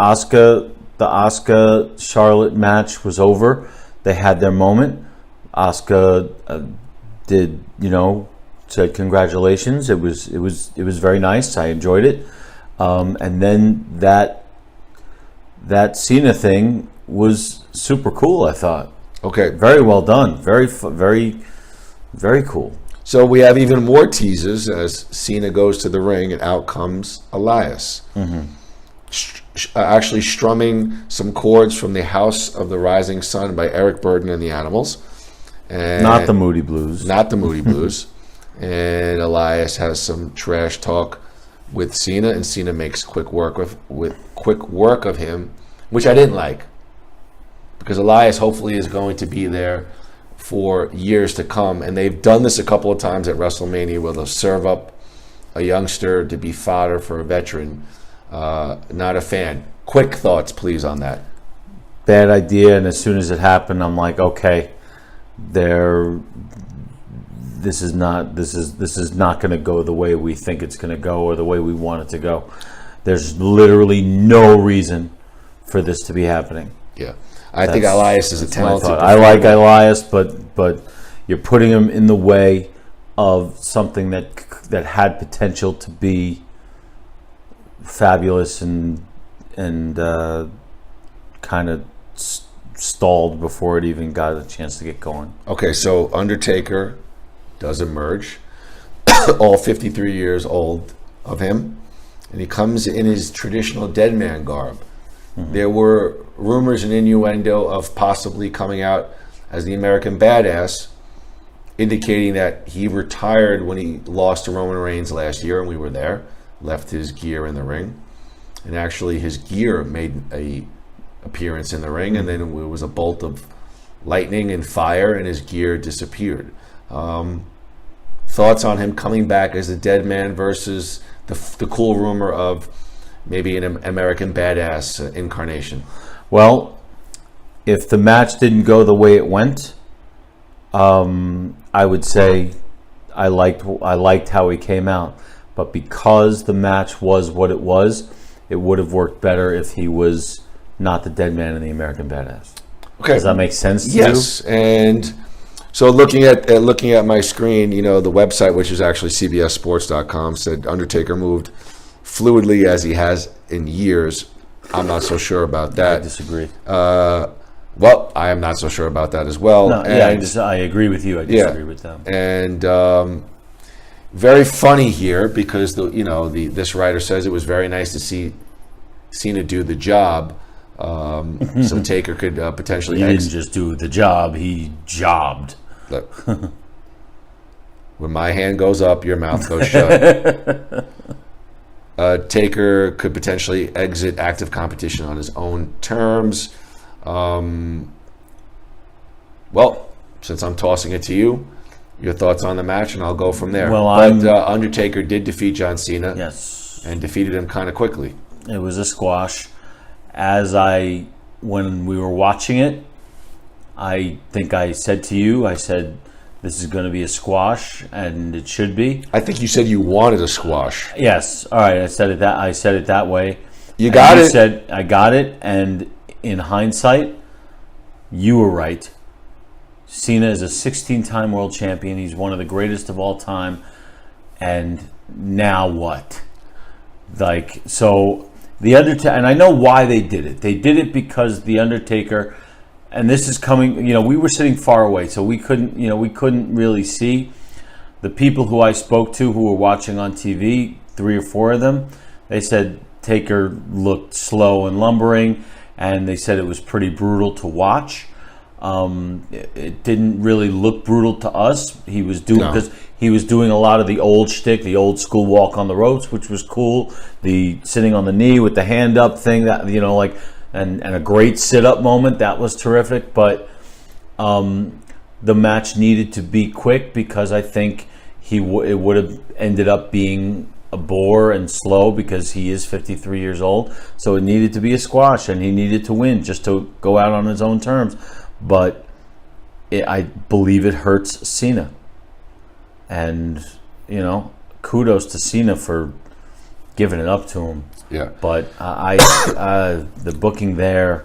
Asuka Charlotte match was over. They had their moment. Asuka did, said congratulations. It was very nice. I enjoyed it. And then that Cena thing was super cool, I thought. Okay. Very well done. Very, very cool. So we have even more teases as Cena goes to the ring and out comes Elias. Mm-hmm. Actually strumming some chords from the House of the Rising Sun by Eric Burden and the Animals. And not the Moody Blues. Not the Moody Blues. And Elias has some trash talk with Cena, and Cena makes quick work of him, which I didn't like, because Elias hopefully is going to be there for years to come, and they've done this a couple of times at WrestleMania where they'll serve up a youngster to be fodder for a veteran. Not a fan. Quick thoughts, please, on that. Bad idea, and as soon as it happened, I'm like, okay, this is not going to go the way we think it's going to go or the way we want it to go. There's literally no reason for this to be happening. Yeah, I think Elias is a talented. I like Elias, but you're putting him in the way of something that had potential to be fabulous and kind of stalled before it even got a chance to get going. Okay, so Undertaker does emerge, all 53 years old of him, and he comes in his traditional dead man garb. Mm-hmm. There were rumors and innuendo of possibly coming out as the American Badass, indicating that he retired when he lost to Roman Reigns last year, and we were there, left his gear in the ring, and actually his gear made a appearance in the ring, and then it was a bolt of lightning and fire, and his gear disappeared. Thoughts on him coming back as a dead man versus the cool rumor of maybe an American Badass incarnation? Well, if the match didn't go the way it went, I would say I liked how he came out. But because the match was what it would have worked better if he was not the dead man and the American Badass. Okay. Does that make sense to you? Yes. And so looking at my screen, the website, which is actually cbssports.com, said Undertaker moved fluidly as he has in years. I'm not so sure about that. I disagree. Well, I am not so sure about that as well. No, I agree with you. I disagree with them. And very funny here because this writer says it was very nice to see Cena do the job. So Taker could potentially. He didn't just do the job; he jobbed. Look, when my hand goes up, your mouth goes shut. Taker could potentially exit active competition on his own terms. Well, since I'm tossing it to you, your thoughts on the match, and I'll go from there. Well, Undertaker did defeat John Cena. Yes, and defeated him kind of quickly. It was a squash. When we were watching it, I think I said to you, this is going to be a squash, and it should be. I think you said you wanted a squash. Yes. All right. I said it that way. You got it. You said I got it, and in hindsight, you were right. Cena is a 16-time world champion. He's one of the greatest of all time. And now what? The Undertaker, and I know why they did it. They did it because the Undertaker, and this is coming. We were sitting far away, so we couldn't really see. The people who I spoke to, who were watching on TV, 3 or 4 of them, they said Taker looked slow and lumbering, and they said it was pretty brutal to watch. It didn't really look brutal to us. He was doing No. because he was doing a lot of the old shtick, the old school walk on the ropes, which was cool. The sitting on the knee with the hand up thing, that and a great sit up moment, that was terrific. But the match needed to be quick because I think it would have ended up being a bore and slow because he is 53 years old. So it needed to be a squash, and he needed to win just to go out on his own terms. But I believe it hurts Cena. And, kudos to Cena for giving it up to him. Yeah. But the booking there,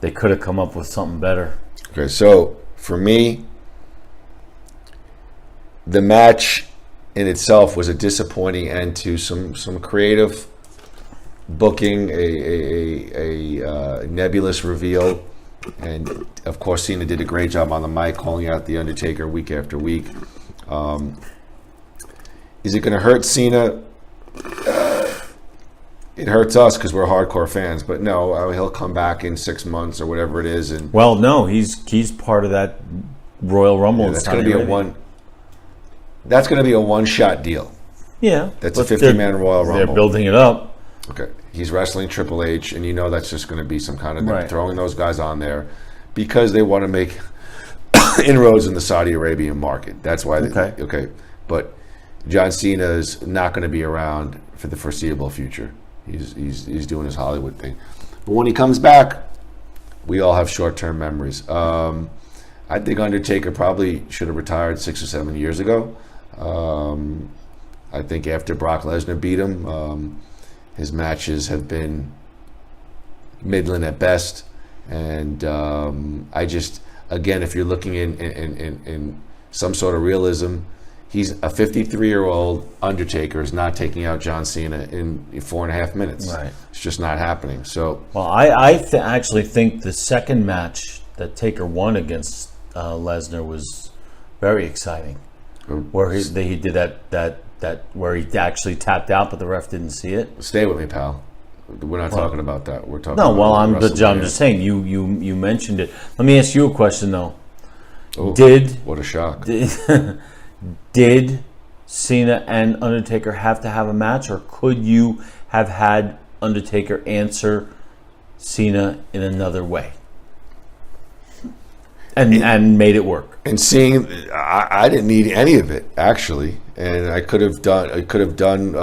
they could have come up with something better. Okay, so for me, the match in itself was a disappointing end to some creative booking, a nebulous reveal, and of course Cena did a great job on the mic calling out the Undertaker week after week. Is it going to hurt Cena? It hurts us because we're hardcore fans, but no, he'll come back in 6 months or whatever it is. And well, no, he's part of that Royal Rumble. yeah, that's going to be That's going to be a one-shot deal. Yeah, That's a 50-man Royal Rumble. They're building it up. Okay, he's wrestling Triple H, and that's just going to be some kind of right. throwing those guys on there because they want to make inroads in the Saudi Arabian market. That's why. Okay, but John Cena is not going to be around for the foreseeable future. He's doing his Hollywood thing, but when he comes back, we all have short-term memories. I think Undertaker probably should have retired 6 or 7 years ago. I think after Brock Lesnar beat him, his matches have been middling at best. And again, if you're looking in some sort of realism, he's a 53-year-old Undertaker is not taking out John Cena in 4.5 minutes. Right. It's just not happening. So, well, I actually think the second match that Taker won against Lesnar was very exciting, where he did that where he actually tapped out, but the ref didn't see it. Stay with me, pal. We're not talking about that. We're talking. No, about well, I'm Wrestlemania. just saying you mentioned it. Let me ask you a question though. Oh, Did what a shock! Did Cena and Undertaker have to have a match, or could you have had Undertaker answer Cena in another way and made it work? And seeing, I didn't need any of it actually, and I could have done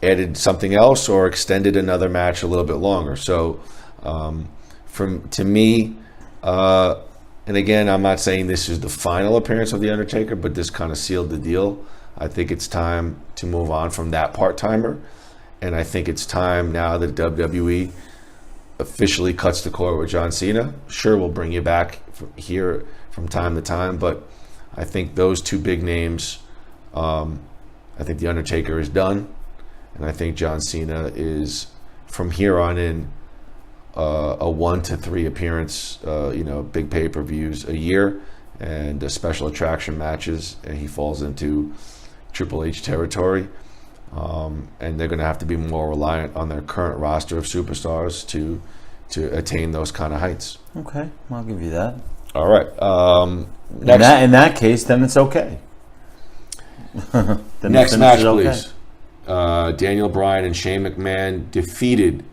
added something else or extended another match a little bit longer. So, to me, and again, I'm not saying this is the final appearance of the Undertaker, but this kind of sealed the deal. I think it's time to move on from that part-timer, and I think it's time now that WWE officially cuts the cord with John Cena. Sure, we'll bring you back here from time to time, but I think those two big names, I think the Undertaker is done, and I think John Cena is from here on in a 1 to 3 appearance, big pay-per-views a year and special attraction matches, and he falls into Triple H territory. And they're going to have to be more reliant on their current roster of superstars to attain those kind of heights. Okay, I'll give you that. All right. In that case, then it's okay. Next match, please. Daniel Bryan and Shane McMahon defeated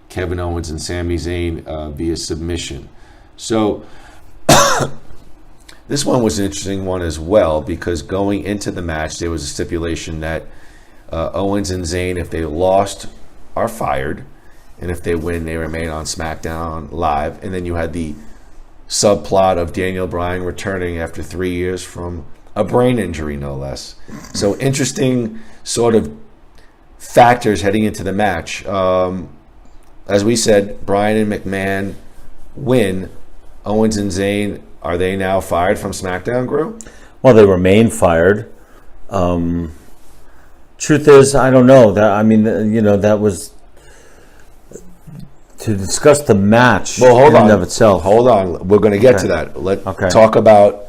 Kevin Owens and Sami Zayn via submission. So this one was an interesting one as well, because going into the match, there was a stipulation that Owens and Zayn, if they lost, are fired, and if they win, they remain on SmackDown Live. And then you had the subplot of Daniel Bryan returning after 3 years from a brain injury, no less. So interesting sort of factors heading into the match. As we said, Bryan and McMahon win. Owens and Zayn, are they now fired from SmackDown, Gru? Well, they remain fired. Truth is, I don't know. That was to discuss the match. Well, hold in on. and of itself. Hold on. We're going to get to that. Let's Okay. talk about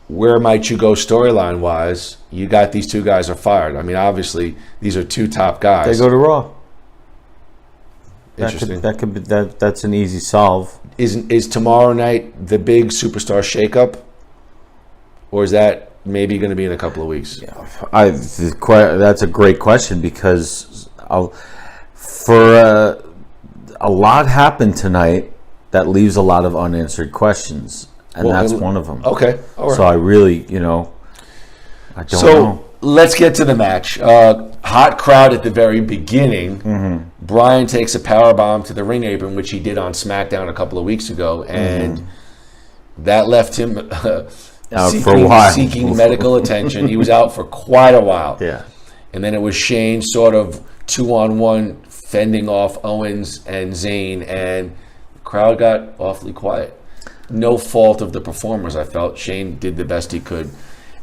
where might you go storyline wise. You got these two guys are fired. I mean, obviously, these are two top guys. They go to Raw. Interesting. That's an easy solve. Is tomorrow night the big superstar shakeup, or is that maybe going to be in a couple of weeks? That's a great question because a lot happened tonight that leaves a lot of unanswered questions, and that's one of them. Okay, all right. So I really, I don't So know. let's get to the match. Hot crowd at the very beginning. Mm-hmm. Brian takes a power bomb to the ring apron, which he did on SmackDown a couple of weeks ago, and that left him for a while. seeking medical attention. He was out for quite a while. Yeah. And then it was Shane sort of 2-on-1 fending off Owens and Zayn, and the crowd got awfully quiet. No fault of the performers, I felt. Shane did the best he could.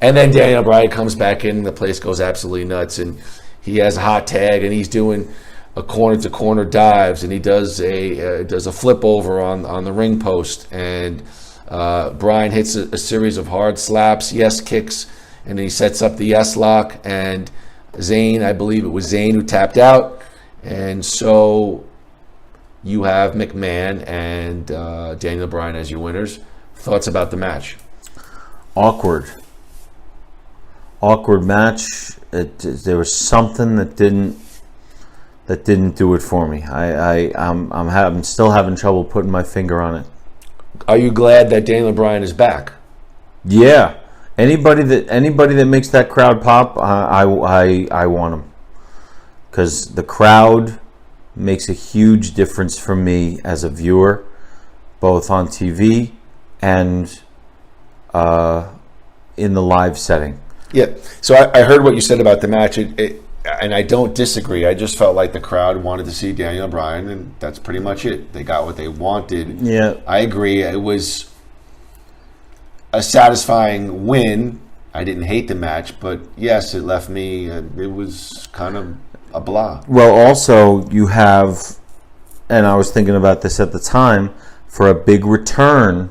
And then Daniel Bryan comes back in, and the place goes absolutely nuts, and he has a hot tag, and he's doing a corner-to-corner dives, and he does a flip over on the ring post, and Bryan hits a series of hard slaps, yes kicks, and then he sets up the yes lock, and Zayn, I believe it was Zayn who tapped out, and so you have McMahon and Daniel Bryan as your winners. Thoughts about the match? Awkward match. There was something that didn't do it for me. I'm still having trouble putting my finger on it. Are you glad that Daniel Bryan is back? Yeah. Anybody that makes that crowd pop, I want them, because the crowd makes a huge difference for me as a viewer, both on TV and in the live setting. Yeah. So I heard what you said about the match, and I don't disagree. I just felt like the crowd wanted to see Daniel Bryan, and that's pretty much it. They got what they wanted. Yeah. I agree. It was a satisfying win. I didn't hate the match, but yes, it left me, it was kind of a blah. Well, also you have, and I was thinking about this at the time, for a big return,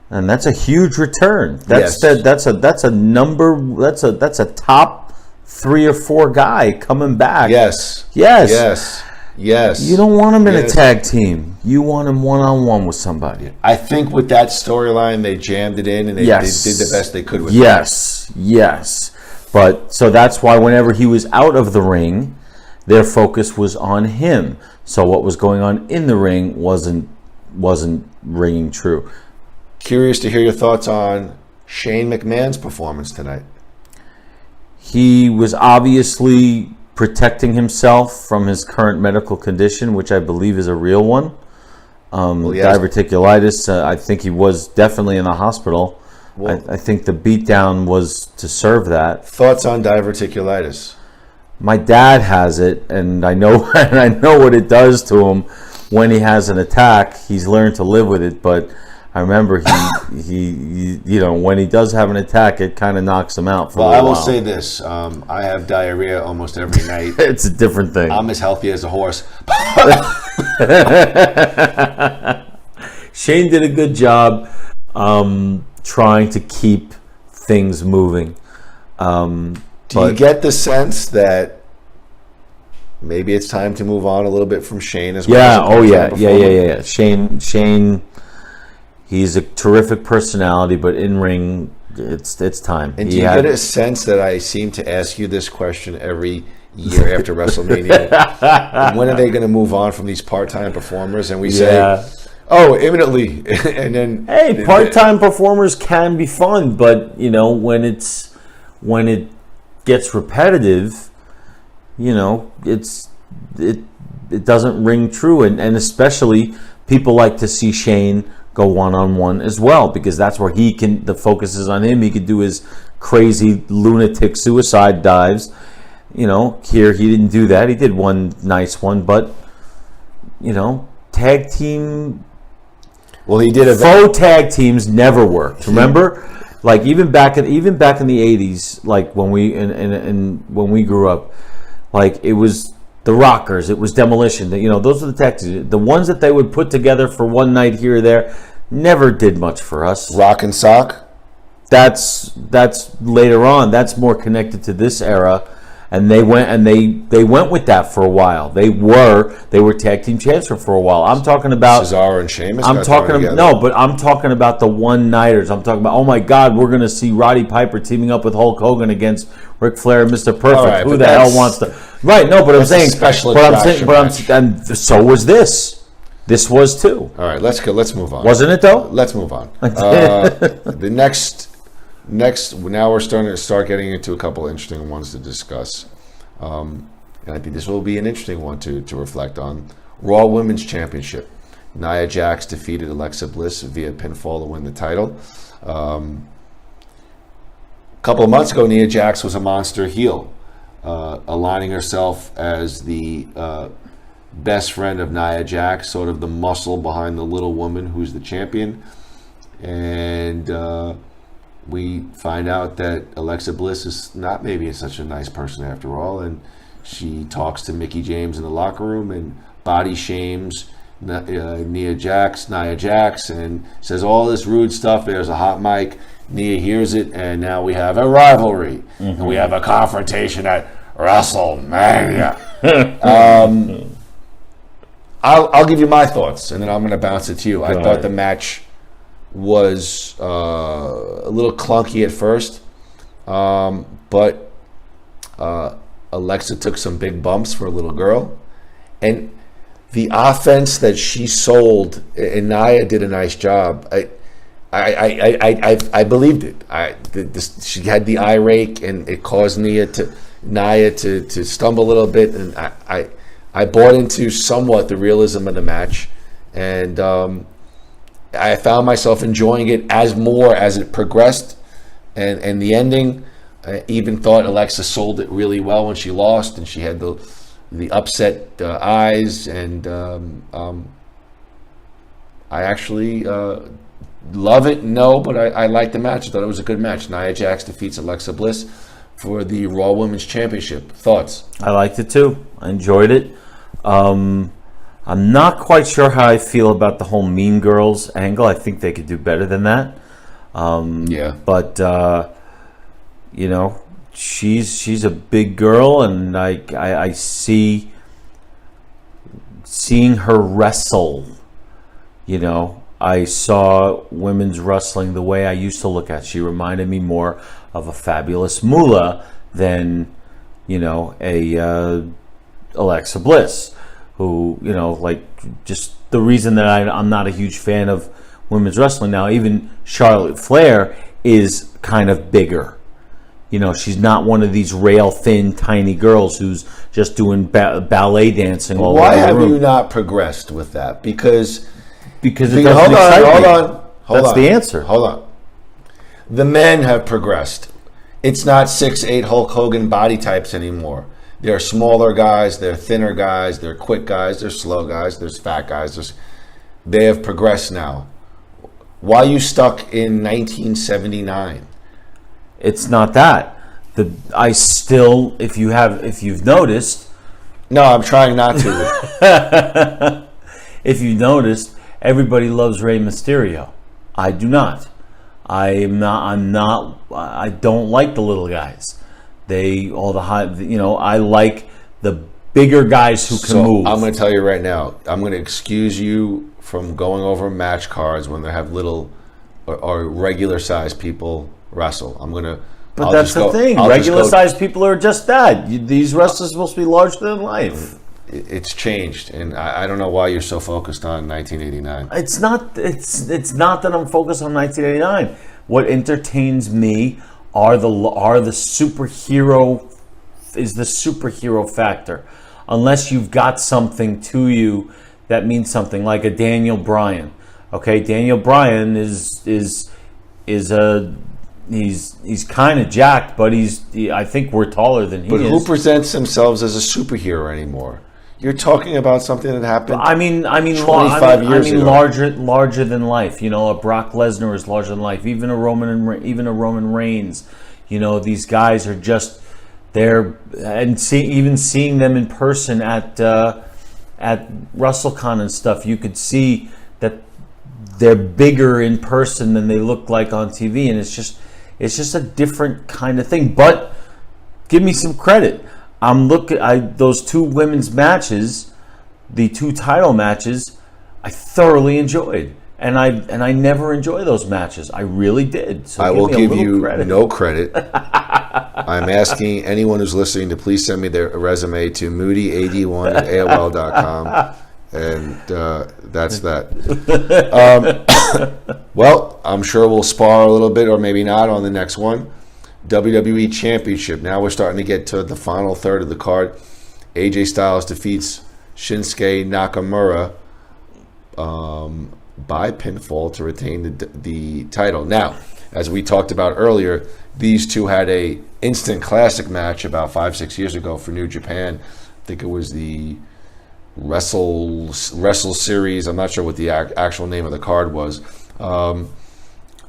and that's a huge return. That's a top 3 or 4 guy coming back. Yes. You don't want him in a tag team. You want him one-on-one with somebody. I think with that storyline, they jammed it in, and they did the best they could with it. Yes. But so that's why whenever he was out of the ring, their focus was on him. So what was going on in the ring wasn't ringing true. Curious to hear your thoughts on Shane McMahon's performance tonight. He was obviously protecting himself from his current medical condition, which I believe is a real one. Diverticulitis. I think he was definitely in the hospital. Well, I think the beatdown was to serve that. Thoughts on diverticulitis? My dad has it, and I know what it does to him when he has an attack. He's learned to live with it, but I remember he when he does have an attack, it kind of knocks him out for a while. I will say this: I have diarrhea almost every night. It's a different thing. I'm as healthy as a horse. Shane did a good job trying to keep things moving. Do you get the sense that maybe it's time to move on a little bit from Shane as well? Yeah. Shane. He's a terrific personality, but in ring, it's time. And do you get a sense that I seem to ask you this question every year after WrestleMania? When are they going to move on from these part-time performers? And we say, "Oh, imminently." And then, hey, part-time performers can be fun, but when it gets repetitive, it doesn't ring true, and especially people like to see Shane go one-on-one as well, because that's where the focus is on him. He could do his crazy lunatic suicide dives. Here he didn't do that. He did one nice one, but tag team. Well, he did faux tag teams never worked. Remember, like even back in the 80s, like when we grew up, like it was the Rockers, it was Demolition. Those are the tag teams. The ones that they would put together for one night here or there never did much for us. Rock and Sock? That's later on. That's more connected to this era. and they went with that for a while. They were tag team champs for a while. I'm talking about Cesaro and Sheamus. I'm talking about the one nighters. I'm talking about, oh my God, we're going to see Roddy Piper teaming up with Hulk Hogan against Ric Flair and Mr. Perfect. Right, who the hell wants to? Right, no, but I'm saying, and so was this. This was too. All right, let's go. Let's move on. Wasn't it though? Let's move on. The next. Now we're starting to getting into a couple of interesting ones to discuss, and I think this will be an interesting one to reflect on. Raw Women's Championship. Nia Jax defeated Alexa Bliss via pinfall to win the title. A couple of months ago, Nia Jax was a monster heel, aligning herself as the best friend of Nia Jax, sort of the muscle behind the little woman who's the champion. And we find out that Alexa Bliss is not maybe such a nice person after all, and she talks to Mickie James in the locker room and body shames Nia Jax, and says all this rude stuff. There's a hot mic. Nia hears it, and now we have a rivalry, and we have a confrontation at WrestleMania. I'll give you my thoughts, and then I'm going to bounce it to you. I thought the match was a little clunky at first, but Alexa took some big bumps for a little girl, and the offense that she sold, and Nia did a nice job. I believed it. She had the eye rake, and it caused Nia to stumble a little bit, and I bought into somewhat the realism of the match, and I found myself enjoying it as it progressed, and the ending. I even thought Alexa sold it really well when she lost, and she had the upset eyes, and I actually love it. No, but I liked the match. I thought it was a good match. Nia Jax defeats Alexa Bliss for the Raw Women's Championship. Thoughts? I liked it too. I enjoyed it. I'm not quite sure how I feel about the whole Mean Girls angle. I think they could do better than that. But she's a big girl, and I seeing her wrestle. I saw women's wrestling the way I used to look at it. She reminded me more of a Fabulous Moolah than a Alexa Bliss, who just the reason that I'm not a huge fan of women's wrestling now. Even Charlotte Flair is kind of bigger. She's not one of these rail thin tiny girls who's just doing ballet dancing all over the room. Why have you not progressed with that? Because it doesn't excite me. Hold on. The answer. Hold on. The men have progressed. It's not 6'8" Hulk Hogan body types anymore. They're smaller guys, they're thinner guys, they're quick guys, they're slow guys, there's fat guys. They have progressed now. Why are you stuck in 1979? It's not that. If you've noticed. No, I'm trying not to. If you noticed, everybody loves Rey Mysterio. I do not. I don't like the little guys. I like the bigger guys who can move. I'm going to tell you right now, I'm going to excuse you from going over match cards when they have little or regular sized people wrestle. But that's the thing. Regular sized people are just that. These wrestlers are supposed to be larger than life. It's changed, and I don't know why you're so focused on 1989. It's not. It's not that I'm focused on 1989. What entertains me are the superhero factor. Unless you've got something to you that means something, like a Daniel Bryan. Okay, Daniel Bryan is kind of jacked, but I think we're taller than he is. But who presents themselves as a superhero anymore? You're talking about something that happened. 25 years ago. larger than life. A Brock Lesnar is larger than life. Even a Roman Reigns. These guys are just there. And even seeing them in person at WrestleCon and stuff, you could see that they're bigger in person than they look like on TV, and it's just a different kind of thing. But give me some credit. I'm looking. Those two women's matches, the two title matches, I thoroughly enjoyed, and I never enjoy those matches. I really did. So I will give you credit. no credit. I'm asking anyone who's listening to please send me their resume to moodyad1@aol.com, and that's that. Well, I'm sure we'll spar a little bit, or maybe not, on the next one. WWE Championship. Now we're starting to get to the final third of the card. AJ Styles defeats Shinsuke Nakamura by pinfall to retain the title. Now, as we talked about earlier, these two had a instant classic match about 5-6 years ago for New Japan. I think it was the Wrestle Series. I'm not sure what the actual name of the card was.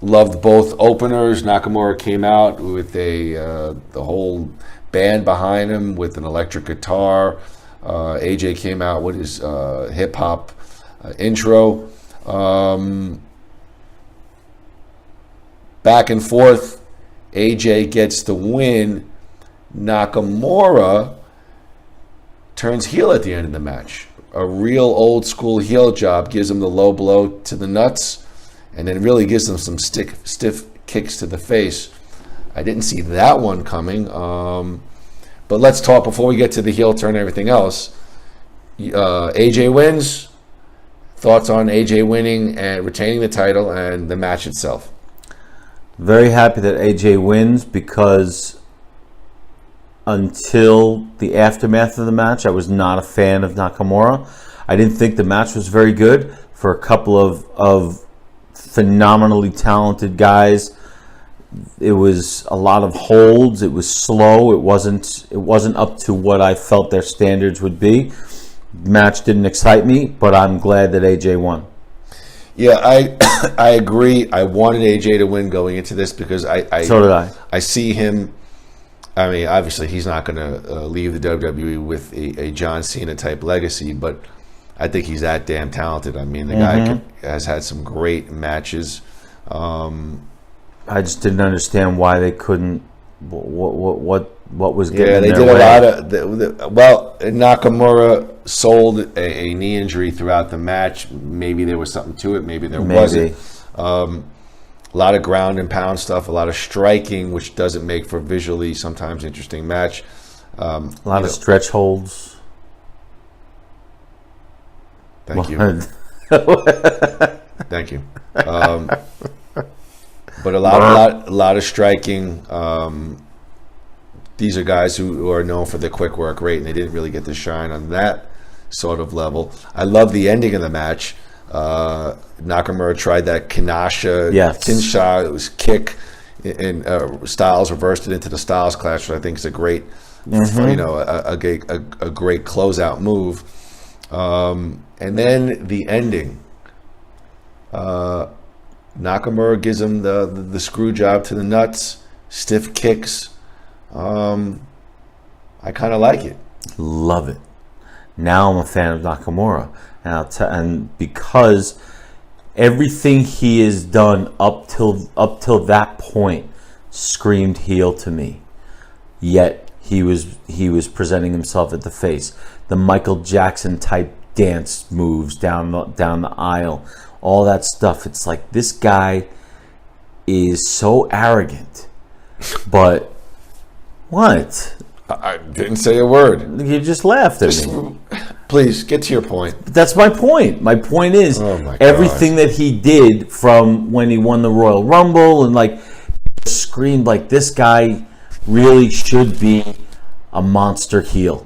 Loved both openers. Nakamura came out with the whole band behind him with an electric guitar. AJ came out with his hip hop intro. Back and forth. AJ gets the win. Nakamura turns heel at the end of the match. A real old school heel job, gives him the low blow to the nuts, and then really gives him some stiff kicks to the face. I didn't see that one coming. But let's talk before we get to the heel turn and everything else. AJ wins. Thoughts on AJ winning and retaining the title and the match itself? Very happy that AJ wins, because until the aftermath of the match, I was not a fan of Nakamura. I didn't think the match was very good for a couple of phenomenally talented guys. It was a lot of holds. It was slow. It wasn't up to what I felt their standards would be. Match didn't excite me, but I'm glad that AJ won. Yeah, I agree. I wanted AJ to win going into this because So did I. I see him. I mean, obviously he's not going to leave the WWE with a John Cena type legacy, but I think he's that damn talented. I mean, the guy has had some great matches. I just didn't understand why they couldn't. What was getting Yeah, they in did their a way. lot of. Well, Nakamura sold a knee injury throughout the match. Maybe there was something to it. Maybe there wasn't. A lot of ground and pound stuff. A lot of striking, which doesn't make for visually sometimes interesting match. A lot of stretch holds. Thank you. Thank you. But a lot of striking. These are guys who are known for their quick work rate, and they didn't really get to shine on that sort of level. I love the ending of the match. Nakamura tried that Kinshasa, it was kick, and Styles reversed it into the Styles Clash, which I think is a great, a great closeout move. And then the ending. Nakamura gives him the screw job to the nuts, stiff kicks. I kind of like it. Love it. Now I'm a fan of Nakamura, and because everything he has done up till that point screamed heel to me. Yet he was presenting himself at the face. The Michael Jackson type dance moves down the aisle. All that stuff. It's like, this guy is so arrogant. But what? I didn't say a word. You just laughed at me. Please get to your point. That's my point. My point is everything that he did from when he won the Royal Rumble and screamed like, this guy really should be a monster heel.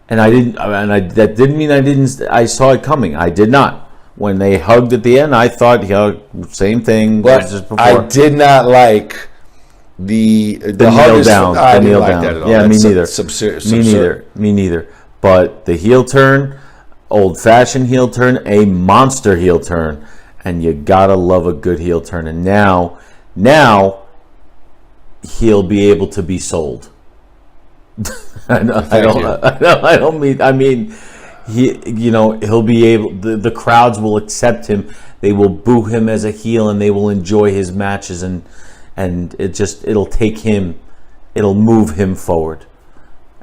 And that didn't mean I saw it coming. I did not. When they hugged at the end, I thought, same thing. But just before. I did not like the kneel down. I didn't kneel like down. that at all. Yeah, That's me neither. Me neither. Me neither. But the heel turn, old-fashioned heel turn, a monster heel turn, and you gotta love a good heel turn. And now he'll be able to be sold. I mean. He'll be able. The crowds will accept him. They will boo him as a heel, and they will enjoy his matches, and it'll move him forward.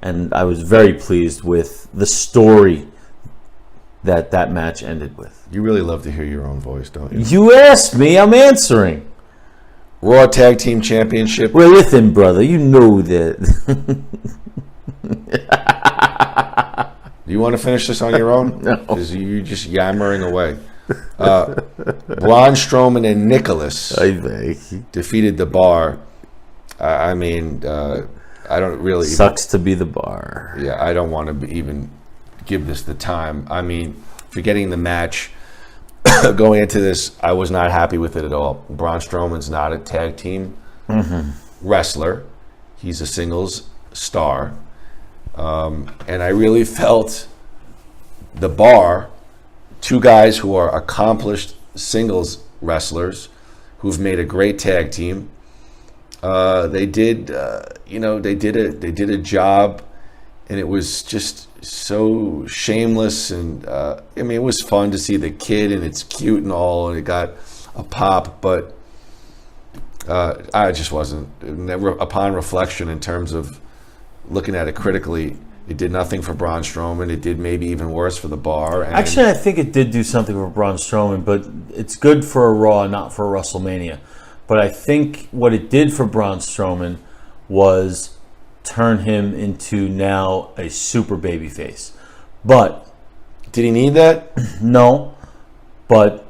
and I was very pleased with the story that match ended with. You really love to hear your own voice, don't you? You asked me, I'm answering. Raw Tag Team Championship. Well, listen, brother, you know that. Do you want to finish this on your own? No. Because you're just yammering away. Braun Strowman and Nicholas I think. defeated the Bar. I don't really... Sucks to be the Bar. Yeah, I don't want to even give this the time. I mean, forgetting the match, going into this, I was not happy with it at all. Braun Strowman's not a tag team wrestler. He's a singles star. And I really felt the Bar, two guys who are accomplished singles wrestlers who've made a great tag team. They did a job, and it was just so shameless. And it was fun to see the kid, and it's cute and all, and it got a pop. But I just wasn't. Upon reflection, in terms of looking at it critically, it did nothing for Braun Strowman. It did maybe even worse for the Bar. And actually, I think it did do something for Braun Strowman, but it's good for a Raw, not for a WrestleMania. But I think what it did for Braun Strowman was turn him into now a super babyface. But did he need that? No, but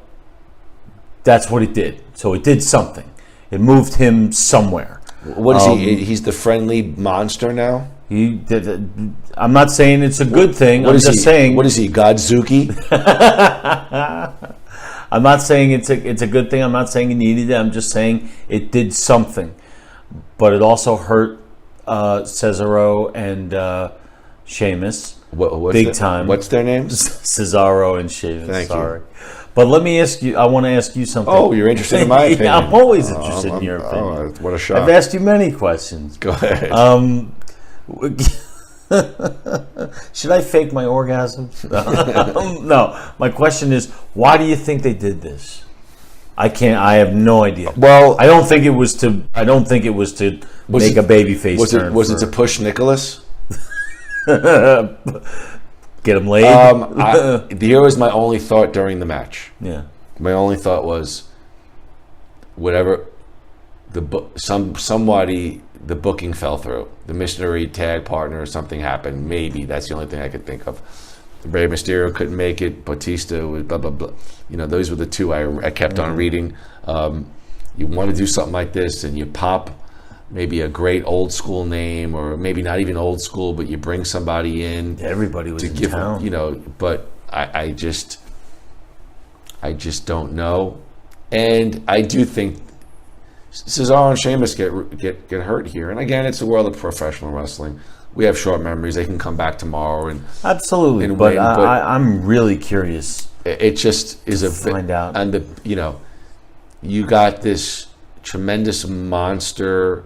that's what it did. So it did something. It moved him somewhere. What is he? He's the friendly monster now? I'm not saying it's a good thing. I'm just saying. What is he, Godzuki? I'm not saying it's a good thing. I'm not saying he needed it. I'm just saying it did something. But it also hurt Cesaro and Sheamus big time. What's their names? Cesaro and Sheamus. Thank you. But let me ask you, I want to ask you something. Oh, you're interested in my opinion? Yeah, I'm always interested in your opinion. Oh, what a shock. I've asked you many questions. Go ahead. Should I fake my orgasms? No. My question is, why do you think they did this? I have no idea. Well, I don't think it was to make a babyface turn. Was it to push Nicholas? Get him laid? Here was my only thought during the match. Yeah. My only thought was, whatever somebody, the booking fell through. The missionary tag partner or something happened. Maybe that's the only thing I could think of. Rey Mysterio couldn't make it. Batista was blah blah blah. Those were the two I kept on reading. You want to do something like this, and you pop maybe a great old school name, or maybe not even old school, but you bring somebody in. Everybody was in town. But I just don't know, and I do think Cesaro and Sheamus get hurt here. And again, it's the world of professional wrestling. We have short memories. They can come back tomorrow and absolutely. And but I'm really curious. It just is find out. And you got this tremendous monster.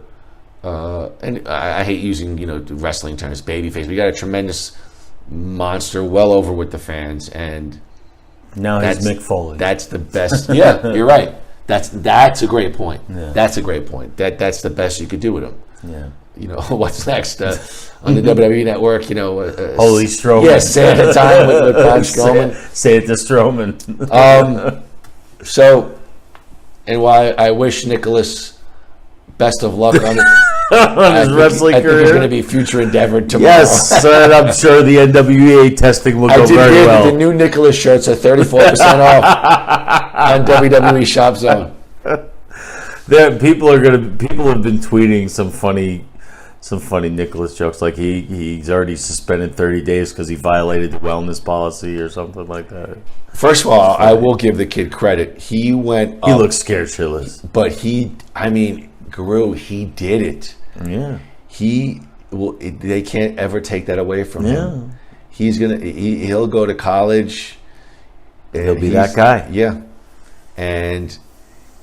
And I hate using wrestling terms, babyface. We got a tremendous monster, well over with the fans, and now he's Mick Foley. That's the best. Yeah, you're right. That's a great point. Yeah. That's a great point. That's the best you could do with him. Yeah. What's next on the WWE Network? Holy Strowman. Yes, say it at a time with Braun Strowman. Say it to Strowman. And why I wish Nicholas best of luck on it. On his wrestling career. I think there's going to be future endeavor tomorrow. Yes, and I'm sure the NWA testing will go very well. The new Nicholas shirts are 34% off on WWE Shop Zone. People have been tweeting some funny Nicholas jokes, like he's already suspended 30 days because he violated the wellness policy or something like that. First of all, I will give the kid credit. He went up. He looks scared shitless. But Guru, he did it. Yeah. They can't ever take that away from him. He'll go to college. He'll be that guy. Yeah. And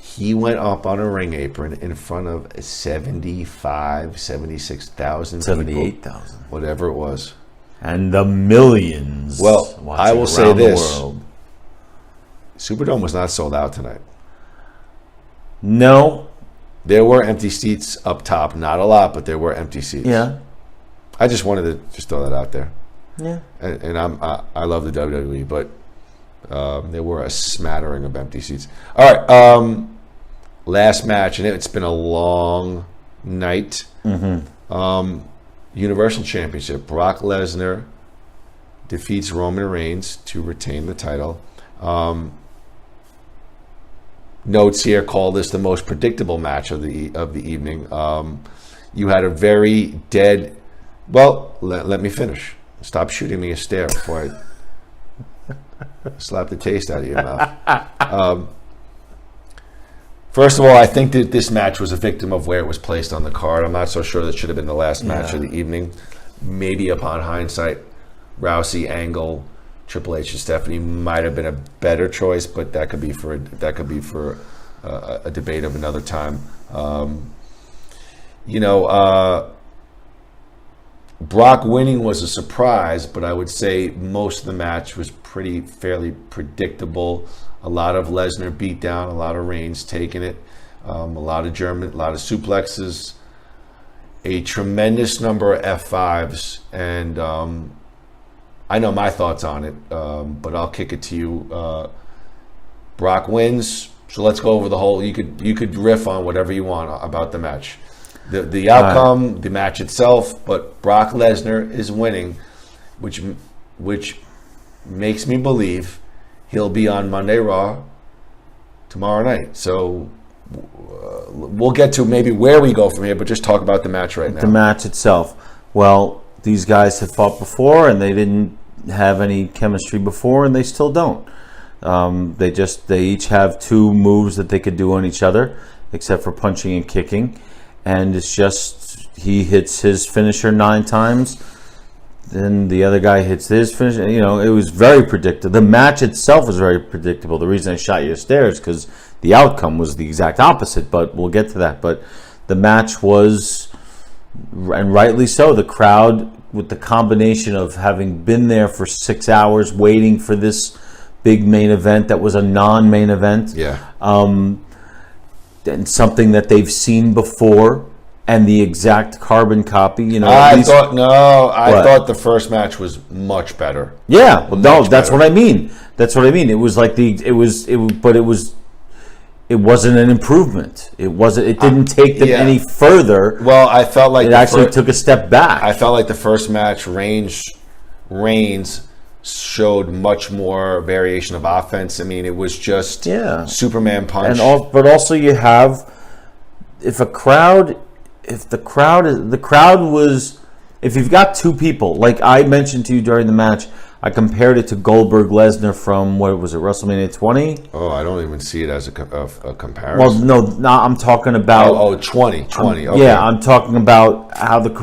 he went up on a ring apron in front of 76,000 78,000. Whatever it was. And the millions. Well, I will say this. World. Superdome was not sold out tonight. No. There were empty seats up top. Not a lot, but there were empty seats. Yeah. I just wanted to just throw that out there. Yeah. And I love the WWE, but there were a smattering of empty seats. All right, last match, and it's been a long night. Universal Championship. Brock Lesnar defeats Roman Reigns to retain the title. Notes here call this the most predictable match of the evening. You had a very dead. Well, let me finish. Stop shooting me a stare before I slap the taste out of your mouth. First of all, I think that this match was a victim of where it was placed on the card. I'm not so sure that should have been the last match of the evening. Maybe upon hindsight, Rousey, Angle, Triple H, and Stephanie might have been a better choice, but that could be for a debate of another time. Brock winning was a surprise, but I would say most of the match was fairly predictable. A lot of Lesnar beat down, a lot of Reigns taking it, a lot of suplexes, a tremendous number of F5s, and I know my thoughts on it, but I'll kick it to you. Brock wins, so let's go over the whole. You could riff on whatever you want about the match. The outcome, the match itself, but Brock Lesnar is winning, which makes me believe he'll be on Monday Raw tomorrow night. So we'll get to maybe where we go from here, but just talk about the match right now. The match itself. Well, these guys have fought before, and they didn't have any chemistry before, and they still don't. They each have two moves that they could do on each other, except for punching and kicking. And it's just he hits his finisher 9 times, then the other guy hits his finisher. You know, it was very predictable. The match itself was very predictable. The reason I shot you a stare is because the outcome was the exact opposite, but we'll get to that. But the match was, and rightly so, the crowd, with the combination of having been there for 6 hours waiting for this big main event that was a non-main event. Yeah. And something that they've seen before, and the exact carbon copy. You know, I thought the first match was much better. Yeah, well, no, that's what I mean. That's what I mean. It was like but it wasn't an improvement. It wasn't. It didn't take them any further. Well, I felt like it actually took a step back. I felt like the first match, Reigns showed much more variation of offense. I mean, it was just Superman punch. But also you have, if you've got two people, like I mentioned to you during the match, I compared it to Goldberg Lesnar from, what was it, WrestleMania 20? Oh, I don't even see it as a comparison. Well, no, I'm talking about 20. Okay. Yeah, I'm talking about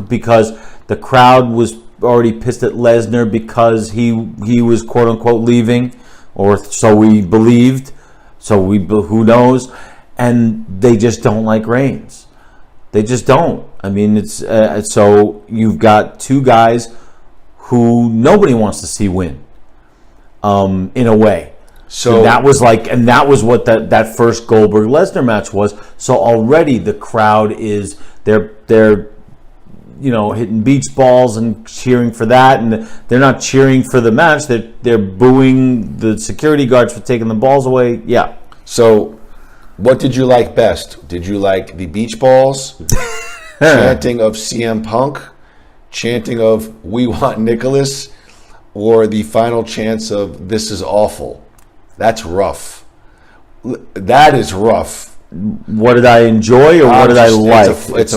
because the crowd was already pissed at Lesnar because he was quote unquote leaving, or so we believed. Who knows? And they just don't like Reigns. They just don't. I mean, it's so you've got two guys who nobody wants to see win. In a way. So that was what that first Goldberg Lesnar match was. So already the crowd is they're hitting beach balls and cheering for that, and they're not cheering for the match. They're booing the security guards for taking the balls away. Yeah. So, what did you like best? Did you like the beach balls, chanting of CM Punk, chanting of "We want Nicholas," or the final chants of "This is awful"? That's rough. That is rough. What did I enjoy, or what did I like? It's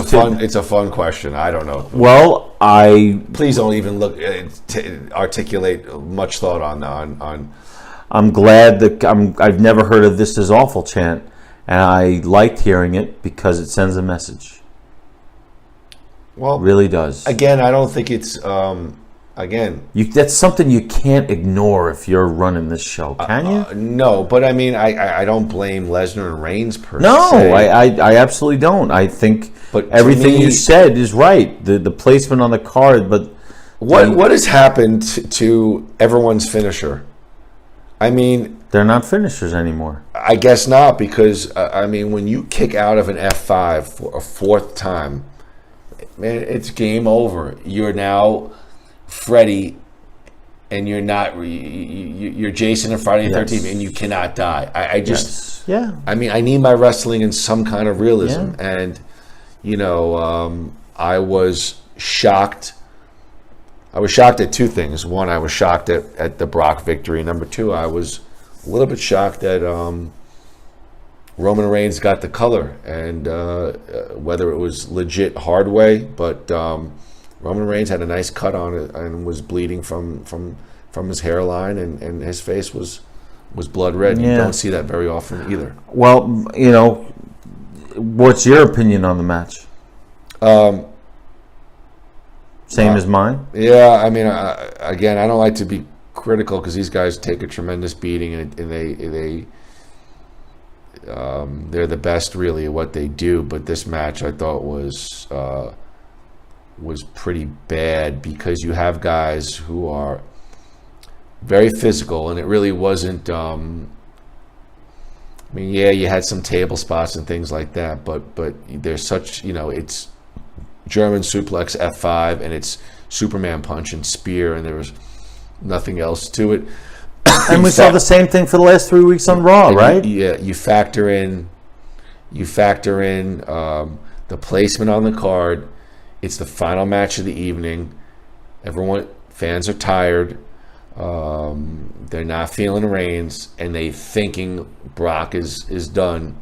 a fun question. I don't know. Well, please don't even articulate much thought on. I'm glad that I've never heard of "This is awful" chant, and I liked hearing it because it sends a message. Well, it really does. Again, I don't think it's that's something you can't ignore if you're running this show, can you? No, but I mean, I don't blame Lesnar and Reigns per se. No, I absolutely don't. I think everything you said is right. The placement on the card, but what has happened to everyone's finisher? I mean, they're not finishers anymore. I guess not, because when you kick out of an F5 for a fourth time, man, it's game over. You're now Freddy, and you're not. You're Jason and Friday the 13th, and you cannot die. I just, I mean, I need my wrestling in some kind of realism, and I was shocked. I was shocked at two things. One, I was shocked at the Brock victory. Number two, I was a little bit shocked that Roman Reigns got the color, and whether it was legit hard way, but Roman Reigns had a nice cut on it and was bleeding from his hairline, and his face was blood red. You don't see that very often either. Well, what's your opinion on the match? Same as mine? Yeah, I mean, again, I don't like to be critical because these guys take a tremendous beating, and they're the best really at what they do. But this match I thought was pretty bad because you have guys who are very physical, and it really wasn't. I mean, you had some table spots and things like that, but there's such, it's German suplex F5 and it's Superman punch and spear, and there was nothing else to it. And we saw the same thing for the last 3 weeks on Raw, right? You factor in the placement on the card. It's the final match of the evening. Fans are tired. They're not feeling Reigns, and they thinking Brock is done.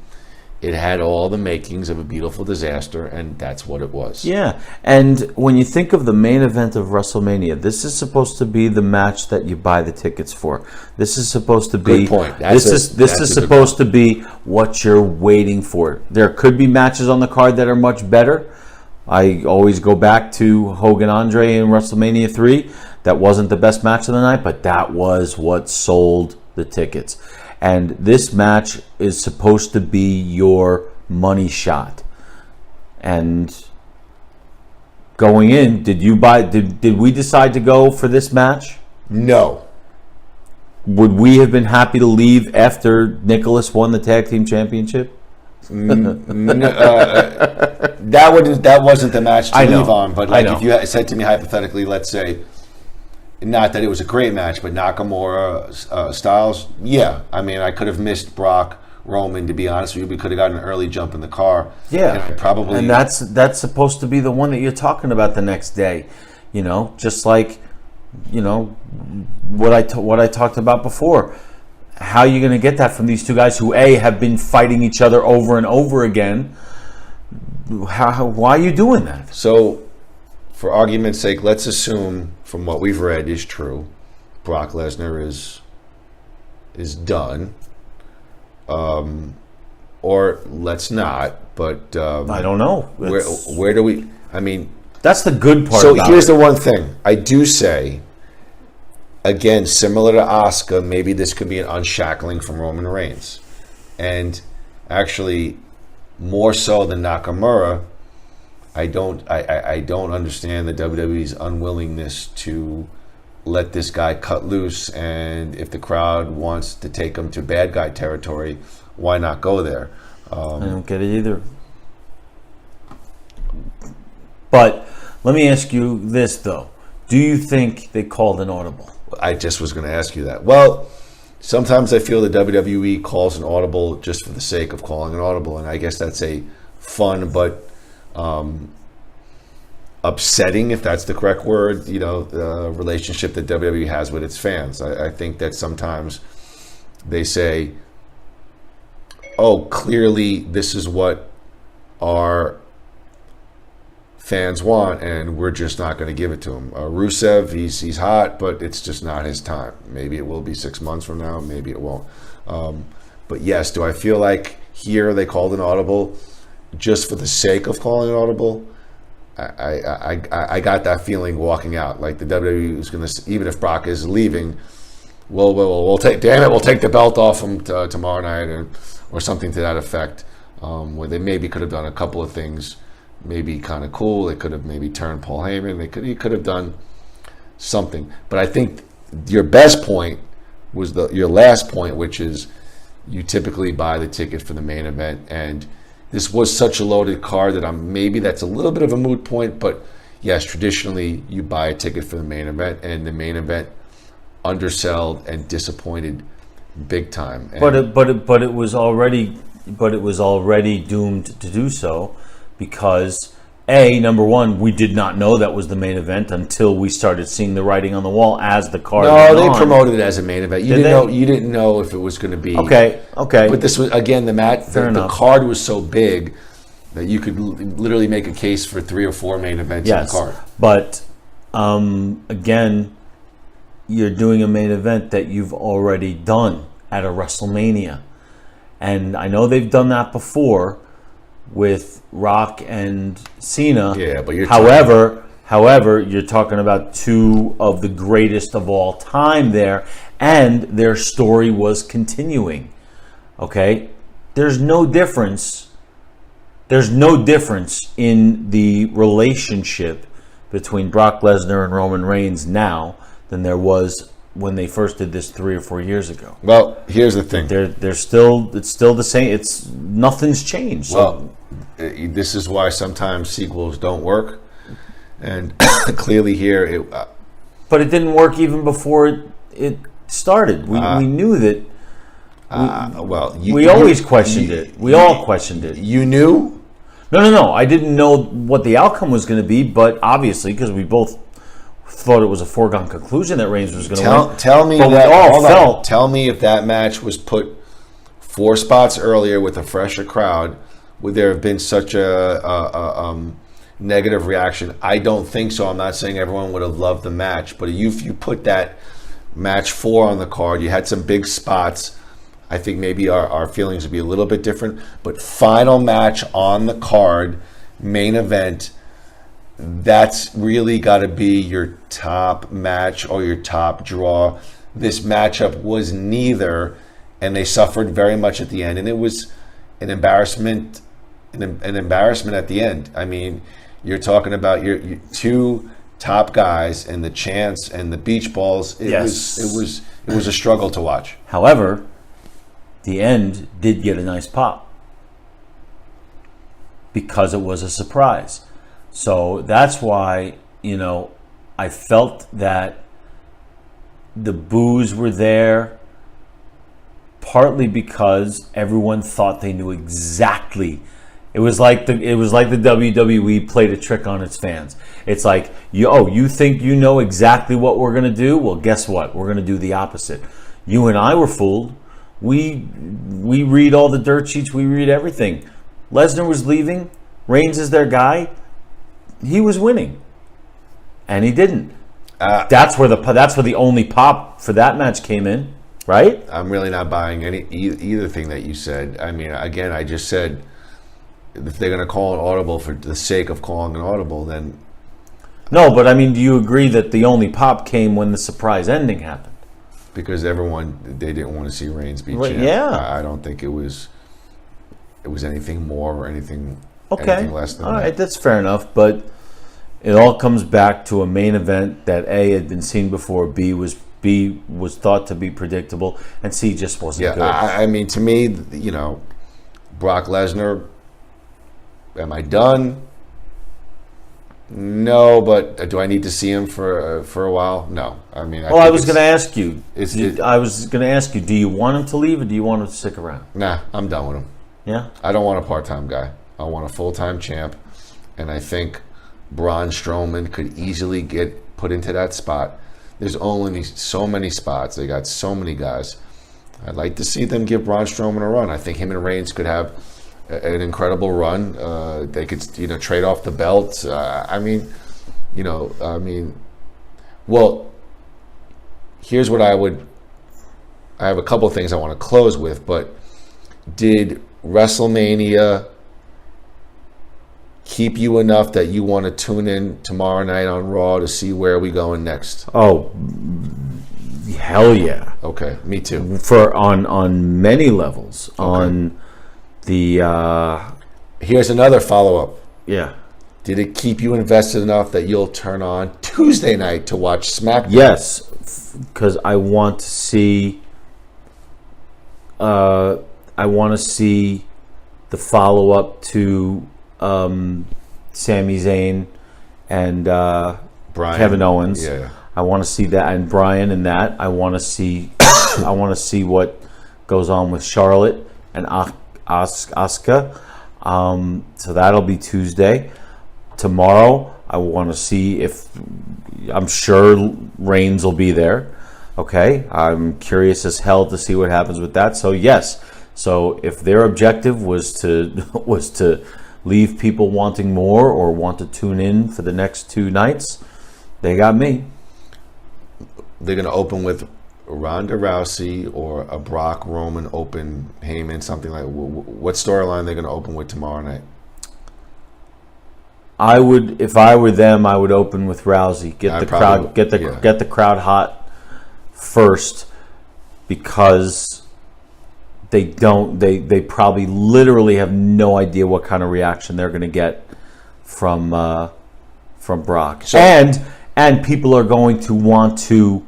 It had all the makings of a beautiful disaster, and that's what it was. Yeah, and when you think of the main event of WrestleMania, this is supposed to be the match that you buy the tickets for. This is supposed to be. Good point. This is supposed to be what you're waiting for. There could be matches on the card that are much better. I always go back to Hogan Andre in WrestleMania 3. That wasn't the best match of the night, but that was what sold the tickets. And this match is supposed to be your money shot. And going in, did we decide to go for this match? No. Would we have been happy to leave after Nicholas won the tag team championship? That wasn't the match to leave on. But if you said to me hypothetically, let's say, not that it was a great match, but Nakamura, Styles, I mean, I could have missed Brock, Roman, to be honest with you. We could have gotten an early jump in the car. Yeah, and that's supposed to be the one that you're talking about the next day. Just like, what I talked about before. How are you going to get that from these two guys who have been fighting each other over and over again? Why are you doing that? So, for argument's sake, let's assume from what we've read is true. Brock Lesnar is done, or let's not. But I don't know. Where do we? I mean, that's the good part. So here's the one thing I do say. Again, similar to Asuka, maybe this could be an unshackling from Roman Reigns, and actually, more so than Nakamura. I don't understand the WWE's unwillingness to let this guy cut loose, and if the crowd wants to take him to bad guy territory, why not go there? I don't get it either. But let me ask you this, though. Do you think they called an audible? I just was going to ask you that. Well, sometimes I feel the WWE calls an audible just for the sake of calling an audible, and I guess that's a fun but upsetting, if that's the correct word, relationship that WWE has with its fans. I think that sometimes they say, oh, clearly this is what our fans want, and we're just not going to give it to him. Rusev, he's hot, but it's just not his time. Maybe it will be 6 months from now, maybe it won't. But yes, do I feel like here they called an audible just for the sake of calling an audible? I got that feeling walking out, like the WWE is going to, even if Brock is leaving, we'll take the belt off him tomorrow night, or something to that effect, where they maybe could have done a couple of things, maybe kind of cool. They could have maybe turned Paul Heyman. He could have done something. But I think your best point was your last point, which is you typically buy the ticket for the main event, and this was such a loaded card that maybe that's a little bit of a moot point, but yes, traditionally you buy a ticket for the main event, and the main event undersold and disappointed big time. And But it was already doomed to do so, because number one, we did not know that was the main event until we started seeing the writing on the wall as the card no, went they on. promoted it as a main event. You didn't know if it was going to be Okay. But this was again the card was so big that you could literally make a case for 3 or 4 main events in the card. But again, you're doing a main event that you've already done at a WrestleMania. And I know they've done that before with Rock and Cena. Yeah, but however, you're talking about 2 of the greatest of all time there, and their story was continuing. Okay? There's no difference in the relationship between Brock Lesnar and Roman Reigns now than there was when they first did this 3 or 4 years ago. Well, here's the thing. It's still the same. Nothing's changed. Well, this is why sometimes sequels don't work, and clearly here but it didn't work even before it started. We knew that. We always questioned it. We all questioned it. You knew? No. I didn't know what the outcome was going to be, but obviously, because we both thought it was a foregone conclusion that Reigns was going to win. Tell me but that. We all felt. Tell me if that match was put 4 spots earlier with a fresher crowd, would there have been such a negative reaction? I don't think so. I'm not saying everyone would have loved the match, but if you put that match 4 on the card, you had some big spots, I think maybe our feelings would be a little bit different. But final match on the card, main event, that's really got to be your top match or your top draw. This matchup was neither, and they suffered very much at the end, and it was an embarrassment at the end. I mean, you're talking about your 2 top guys and the chants and the beach balls. It was a struggle to watch. However, the end did get a nice pop because it was a surprise. So that's why, I felt that the boos were there partly because everyone thought they knew exactly. It was like the WWE played a trick on its fans. It's like, you think you know exactly what we're going to do? Well, guess what? We're going to do the opposite. You and I were fooled. We read all the dirt sheets. We read everything. Lesnar was leaving. Reigns is their guy. He was winning, and he didn't. That's where the only pop for that match came in, right? I'm really not buying either thing that you said. I mean, again, I just said if they're going to call an audible for the sake of calling an audible, then no. But I mean, do you agree that the only pop came when the surprise ending happened? Because they didn't want to see Reigns be champ. Yeah, I don't think it was anything more or anything. Okay, anything less than all that. right, that's fair enough. But it all comes back to a main event that A, had been seen before, B was thought to be predictable, and C just wasn't good. I mean, to me, Brock Lesnar. Am I done? No, but do I need to see him for a while? No. I mean, I was going to ask you. Do you want him to leave or do you want him to stick around? Nah, I'm done with him. Yeah. I don't want a part-time guy. I want a full-time champ, and I think Braun Strowman could easily get put into that spot. There's only so many spots. They got so many guys. I'd like to see them give Braun Strowman a run. I think him and Reigns could have an incredible run. They could, trade off the belts. Well, here's what I have a couple of things I want to close with, but did WrestleMania keep you enough that you want to tune in tomorrow night on Raw to see where we going next? Oh, hell yeah. Okay, me too. On many levels. Okay. On the here's another follow-up. Yeah. Did it keep you invested enough that you'll turn on Tuesday night to watch SmackDown? Yes, because I want to see the the follow up to Sami Zayn and Brian. Kevin Owens. Yeah. I want to see that, and Brian in that. I want to see what goes on with Charlotte and Asuka. So that'll be Tuesday. Tomorrow, I want to see if, I'm sure Reigns will be there. Okay, I'm curious as hell to see what happens with that. So yes, so if their objective was to leave people wanting more or want to tune in for the next 2 nights, they got me. They're going to open with Ronda Rousey or a Brock Roman open Heyman, something like. What storyline they're going to open with tomorrow night? I would, if I were them, I would open with Rousey. Get the crowd hot first, because they probably literally have no idea what kind of reaction they're going to get from Brock. So, and people are going to want to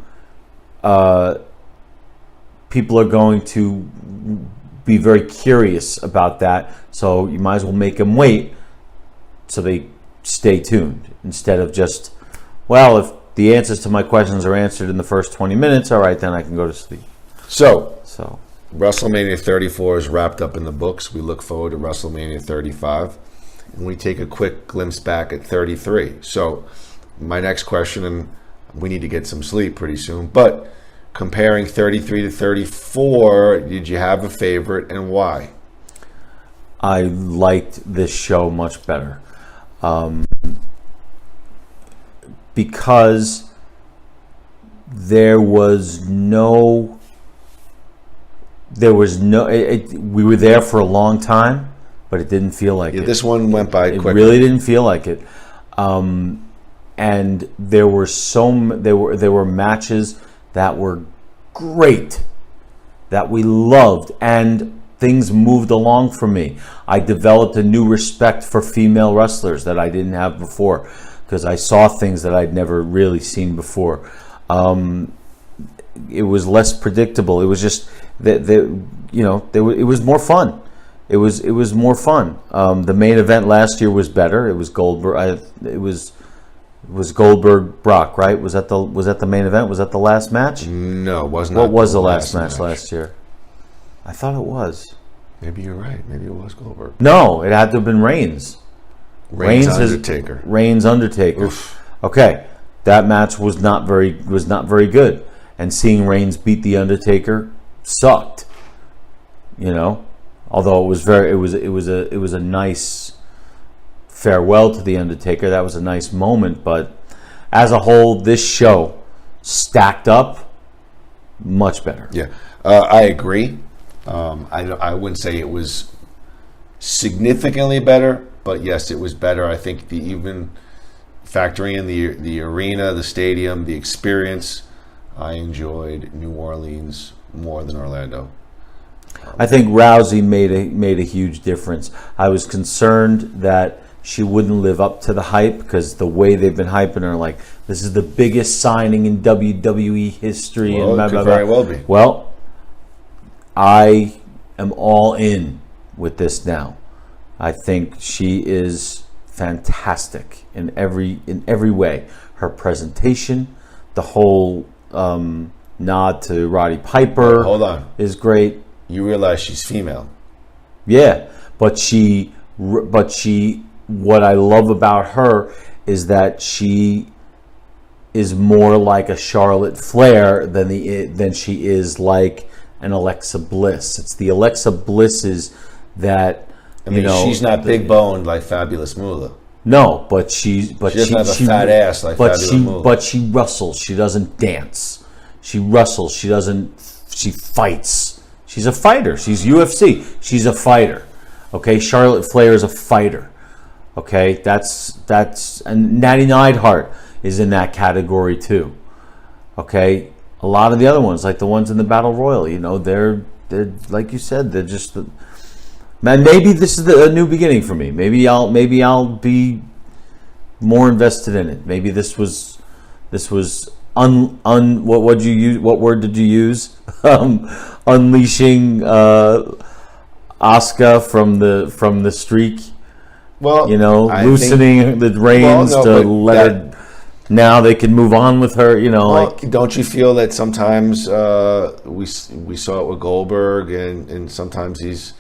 be very curious about that. So you might as well make them wait so they stay tuned, instead of just, well, if the answers to my questions are answered in the first 20 minutes, all right, then I can go to sleep. So WrestleMania 34 is wrapped up in the books. We look forward to WrestleMania 35, and we take a quick glimpse back at 33. So my next question, and we need to get some sleep pretty soon, but comparing 33 to 34, did you have a favorite, and why? I liked this show much better. Because we were there for a long time, but it didn't feel like it. This one went by quickly. It really didn't feel like it. And there were matches that were great, that we loved, and things moved along for me. I developed a new respect for female wrestlers that I didn't have before, because I saw things that I'd never really seen before. It was less predictable. It was just it was more fun. It was more fun. The main event last year was better. It was Goldberg. It was Goldberg Brock, right? Was that the main event? Was that the last match? No, it was not. What was the last match last year? I thought it was. Maybe you're right. Maybe it was Goldberg. No, it had to have been Reigns. Reigns Undertaker. Reigns Undertaker. Oof. Okay, that match was not very good, and seeing Reigns beat the Undertaker sucked. Although it was a nice farewell to the Undertaker. That was a nice moment, but as a whole, this show stacked up much better. Yeah, I agree. I wouldn't say it was significantly better, but yes, it was better. I think even factoring in the arena, the stadium, the experience, I enjoyed New Orleans more than Orlando. I think Rousey made a huge difference. I was concerned that she wouldn't live up to the hype, because the way they've been hyping her, like, this is the biggest signing in WWE history. Well, and blah, it blah, could blah. very well be. Well, I am all in with this now. I think she is fantastic in every way. Her presentation, the whole nod to Roddy Piper. Hold on, is great. You realize she's female? Yeah, but what I love about her is that she is more like a Charlotte Flair than she is like an Alexa Bliss. It's the Alexa Blisses that she's not big boned like Fabulous Moolah. No, but she doesn't have a fat ass like Fabulous Moolah. But she wrestles. She doesn't dance. She wrestles. She fights. She's a fighter. She's UFC. She's a fighter. Okay, Charlotte Flair is a fighter. Okay, that's and Natty Neidhart is in that category too. Okay, a lot of the other ones, like the ones in the Battle Royal, they're like you said, they're just man. Maybe this is a new beginning for me. Maybe I'll be more invested in it. Maybe this was what would you use? What word did you use? Unleashing Asuka from the streak. Well, I loosening the reins to let it. Now they can move on with her. Don't you feel that sometimes we saw it with Goldberg, and sometimes these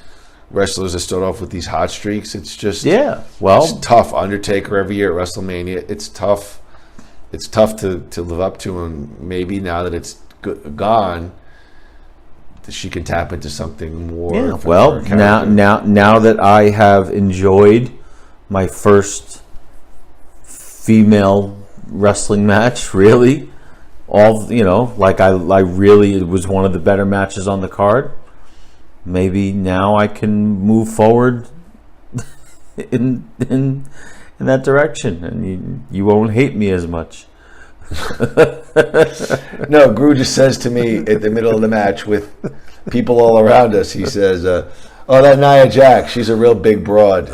wrestlers that start off with these hot streaks? It's just it's tough. Undertaker every year at WrestleMania. It's tough. It's tough to live up to, and maybe now that it's gone, she can tap into something more. Yeah. Well, now that I have enjoyed my first female wrestling match, really, it was one of the better matches on the card. Maybe now I can move forward in that direction, and you won't hate me as much. No, Gru just says to me at the middle of the match with people all around us, he says, "Oh, that Nia Jax, she's a real big broad."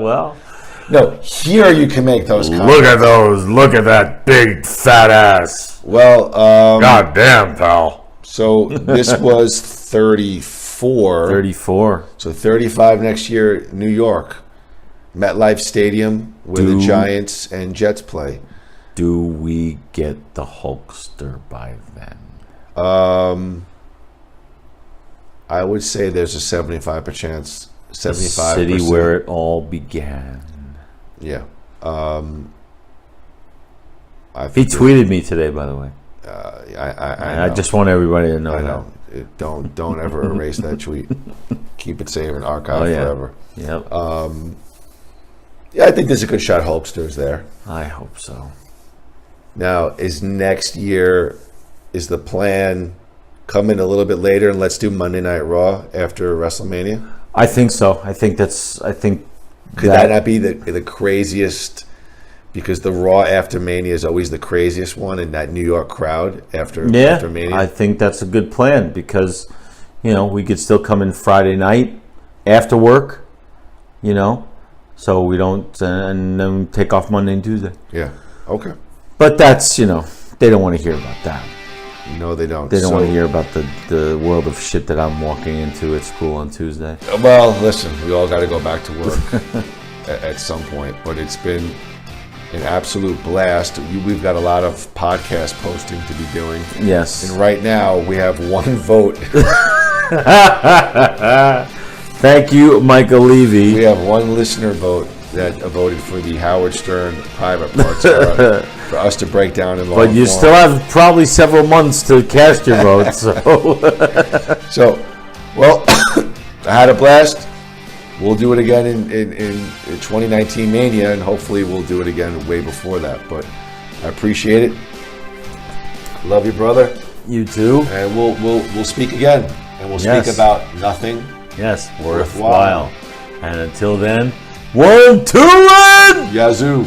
Well, no, here you can make those comments. Look at those. Look at that big fat ass. Well, God damn, pal. So this was 34. 34. So 35 next year, New York. MetLife Stadium, where the Giants and Jets play. Do we get the Hulkster by then? I would say there's a 75% chance. 75%. The city where it all began. Yeah. He tweeted me today, by the way. I just want everybody to know. I know. Don't ever erase that tweet. Keep it saved and archived forever. Yep. Yeah, I think there's a good shot Hulkster's there. I hope so. Now, is next year, is the plan come in a little bit later and let's do Monday Night Raw after WrestleMania? I think so. Could that not be the craziest? Because the Raw after Mania is always the craziest one in that New York crowd after Mania. I think that's a good plan because, we could still come in Friday night after work, so we don't, and then take off Monday and Tuesday. Yeah. Okay. But that's, they don't want to hear about that. No, they don't. They don't want to hear about the world of shit that I'm walking into at school on Tuesday. Well, listen, we all got to go back to work at some point, but it's been an absolute blast. We've got a lot of podcast posting to be doing. Yes. And right now, we have one vote. Thank you, Michael Levy. We have one listener vote that voted for the Howard Stern private parts for us to break down in long But you form. still have probably several months to cast your vote. So, well, I had a blast. We'll do it again in 2019 Mania, and hopefully we'll do it again way before that. But I appreciate it. Love you, brother. You too. And we'll speak again, and we'll speak about nothing. Yes, worthwhile. And until then, 1, 2, and Yazoo.